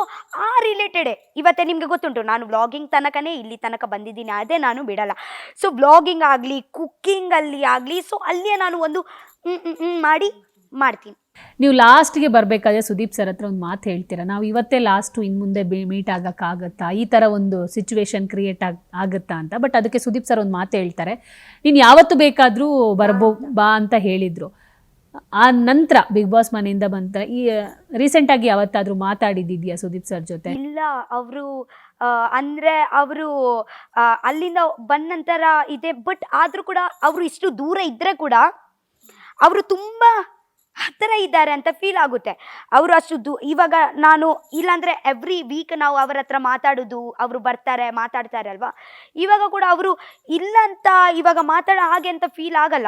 ಆ ರಿಲೇಟೆಡೇ ಇವತ್ತೇ ನಿಮಗೆ ಗೊತ್ತುಂಟು, ನಾನು ವ್ಲಾಗಿಂಗ್ ತನಕನೇ ಇಲ್ಲಿ ತನಕ ಬಂದಿದ್ದೀನಿ, ಅದೇ ನಾನು ಬಿಡಲ್ಲ. ಸೊ ವ್ಲಾಗಿಂಗ್ ಆಗಲಿ, ಕುಕ್ಕಿಂಗಲ್ಲಿ ಆಗಲಿ, ಸೊ ಅಲ್ಲಿಯೇ ನಾನು ಒಂದು ಮಾಡ್ತೀನಿ. ನೀವು ಲಾಸ್ಟ್ಗೆ ಬರಬೇಕಾದ್ರೆ ಸುದೀಪ್ ಸರ್ ಹತ್ರ ಒಂದು ಮಾತು ಹೇಳ್ತೀರಾ, ನಾವು ಇವತ್ತೇ ಲಾಸ್ಟು, ಇನ್ನು ಮುಂದೆ ಮೀಟ್ ಆಗೋಕ್ಕಾಗತ್ತಾ, ಈ ಥರ ಒಂದು ಸಿಚುವೇಶನ್ ಕ್ರಿಯೇಟ್ ಆಗುತ್ತಾ ಅಂತ. ಬಟ್ ಅದಕ್ಕೆ ಸುದೀಪ್ ಸರ್ ಒಂದು ಮಾತು ಹೇಳ್ತಾರೆ, ನೀನು ಯಾವತ್ತು ಬೇಕಾದರೂ ಬಾ ಅಂತ ಹೇಳಿದರು. ಆ ನಂತರ ಬಿಗ್ ಬಾಸ್ ಮನೆಯಿಂದ ಬಂತ ಈ ರೀಸೆಂಟಾಗಿ ಯಾವತ್ತಾದರೂ ಮಾತಾಡಿದ್ದಿದೆಯಾ ಸುದೀಪ್ ಸರ್ ಜೊತೆ? ಇಲ್ಲ, ಅವರು ಅಲ್ಲಿಂದ ಬಂದ ನಂತರ ಇದೆ. ಬಟ್ ಆದರೂ ಕೂಡ ಅವರು ಇಷ್ಟು ದೂರ ಇದ್ದರೆ ಕೂಡ ಅವರು ತುಂಬ ಹತ್ತಿರ ಇದ್ದಾರೆ ಅಂತ ಫೀಲ್ ಆಗುತ್ತೆ. ಅವರು ಅಷ್ಟು ಇವಾಗ ನಾನು ಇಲ್ಲಾಂದರೆ ಎವ್ರಿ ವೀಕ್ ನಾವು ಅವರ ಹತ್ರ ಮಾತಾಡೋದು, ಅವರು ಬರ್ತಾರೆ ಮಾತಾಡ್ತಾರೆ ಅಲ್ವಾ. ಇವಾಗ ಕೂಡ ಅವರು ಇಲ್ಲ ಅಂತ ಇವಾಗ ಮಾತಾಡೋ ಹಾಗೆ ಅಂತ ಫೀಲ್ ಆಗಲ್ಲ.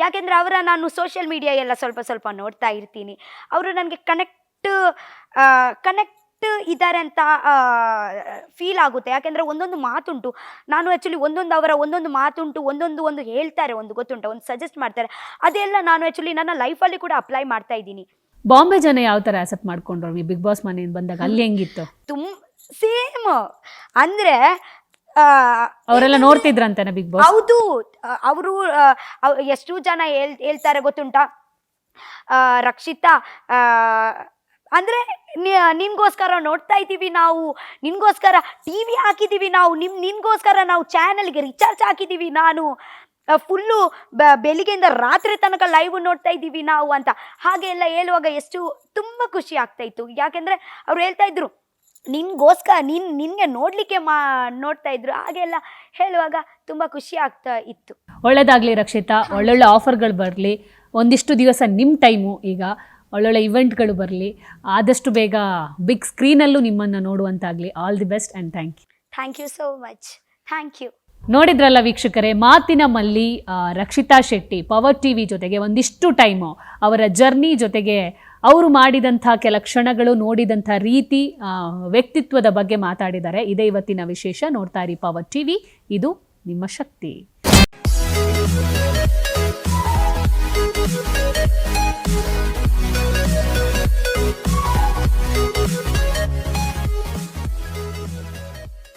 ಯಾಕೆಂದರೆ ನಾನು ಸೋಷಿಯಲ್ ಮೀಡಿಯಾ ಎಲ್ಲ ಸ್ವಲ್ಪ ನೋಡ್ತಾ ಇರ್ತೀನಿ. ಅವರು ನನಗೆ ಕನೆಕ್ಟ್ ಇದ್ದಾರೆ ಅಂತ ಫೀಲ್ ಆಗುತ್ತೆ. ಯಾಕೆಂದರೆ ಒಂದೊಂದು ಮಾತುಂಟು, ನಾನು ಆ್ಯಕ್ಚುಲಿ ಅವರ ಒಂದೊಂದು ಮಾತುಂಟು, ಒಂದು ಹೇಳ್ತಾರೆ, ಗೊತ್ತುಂಟು, ಒಂದು ಸಜೆಸ್ಟ್ ಮಾಡ್ತಾರೆ. ಅದೆಲ್ಲ ನಾನು ಆ್ಯಕ್ಚುಲಿ ನನ್ನ ಲೈಫಲ್ಲಿ ಕೂಡ ಅಪ್ಲೈ ಮಾಡ್ತಾ ಇದ್ದೀನಿ. ಬಾಂಬೆ ಜನ ಯಾವ ಥರ ಆಕ್ಸೆಪ್ಟ್ ಮಾಡ್ಕೊಂಡ್ರು ಬಿಗ್ ಬಾಸ್ ಮನೆಯಿಂದ ಬಂದಾಗ? ಅಲ್ಲಿ ಹೆಂಗಿತ್ತು? ಸೇಮ್ ಅಂದರೆ ಅವರೆಲ್ಲ ನೋಡ್ತಿದ್ರಂತಾನೆ ಬಿಗ್ ಬಾಸ್? ಹೌದು, ಅವರು ಎಷ್ಟು ಜನ ಹೇಳ್ತಾರೆ ಗೊತ್ತುಂಟಾ, ರಕ್ಷಿತಾ ಅಂದರೆ ನಿನ್ಗೋಸ್ಕರ ನೋಡ್ತಾ ಇದ್ದೀವಿ ನಾವು, ನಿನ್ಗೋಸ್ಕರ ಟಿವಿ ಹಾಕಿದ್ದೀವಿ ನಾವು, ನಿನ್ಗೋಸ್ಕರ ನಾವು ಚಾನಲ್ಗೆ ರಿಚಾರ್ಜ್ ಹಾಕಿದ್ದೀವಿ, ನಾನು ಫುಲ್ಲು ಬೆಳಿಗ್ಗೆಯಿಂದ ರಾತ್ರಿ ತನಕ ಲೈವ್ ನೋಡ್ತಾ ಇದ್ದೀವಿ ನಾವು ಅಂತ ಹಾಗೆ ಎಲ್ಲ ಹೇಳುವಾಗ ತುಂಬ ಖುಷಿ ಆಗ್ತಾ ಇತ್ತು. ಯಾಕೆಂದರೆ ಅವ್ರು ಹೇಳ್ತಾ ಇದ್ರು, ನಿನ್ಗೋಸ್ಕರ ನಿನ್ಗೆ ನೋಡಲಿಕ್ಕೆ ನೋಡ್ತಾ ಇದ್ರು, ಹಾಗೆಲ್ಲ ಹೇಳುವಾಗ ತುಂಬ ಖುಷಿ ಆಗ್ತಾ ಇತ್ತು. ಒಳ್ಳೇದಾಗಲಿ ರಕ್ಷಿತಾ, ಒಳ್ಳೊಳ್ಳೆ ಆಫರ್ಗಳು ಬರಲಿ, ಒಂದಿಷ್ಟು ದಿವಸ ನಿಮ್ಮ ಟೈಮು, ಈಗ ಒಳ್ಳೊಳ್ಳೆ ಇವೆಂಟ್ಗಳು ಬರಲಿ, ಆದಷ್ಟು ಬೇಗ ಬಿಗ್ ಸ್ಕ್ರೀನಲ್ಲೂ ನಿಮ್ಮನ್ನು ನೋಡುವಂತಾಗಲಿ. All the best and thank you. Thank you so much. Thank you. ನೋಡಿದ್ರಲ್ಲ ವೀಕ್ಷಕರೇ, ಮಾತಿನ ಮಲ್ಲಿ ರಕ್ಷಿತಾ ಶೆಟ್ಟಿ ಪವರ್ ಟಿವಿ ಜೊತೆಗೆ ಒಂದಿಷ್ಟು ಟೈಮು ಅವರ ಜರ್ನಿ ಜೊತೆಗೆ ಅವರು ಮಾಡಿದಂಥ ಕೆಲ ಕ್ಷಣಗಳು, ನೋಡಿದಂಥ ರೀತಿ, ವ್ಯಕ್ತಿತ್ವದ ಬಗ್ಗೆ ಮಾತಾಡಿದ್ದಾರೆ. ಇದೇ ಇವತ್ತಿನ ವಿಶೇಷ. ನೋಡ್ತಾ ಇರಿ ಪವರ್ ಟಿವಿ, ಇದು ನಿಮ್ಮ ಶಕ್ತಿ.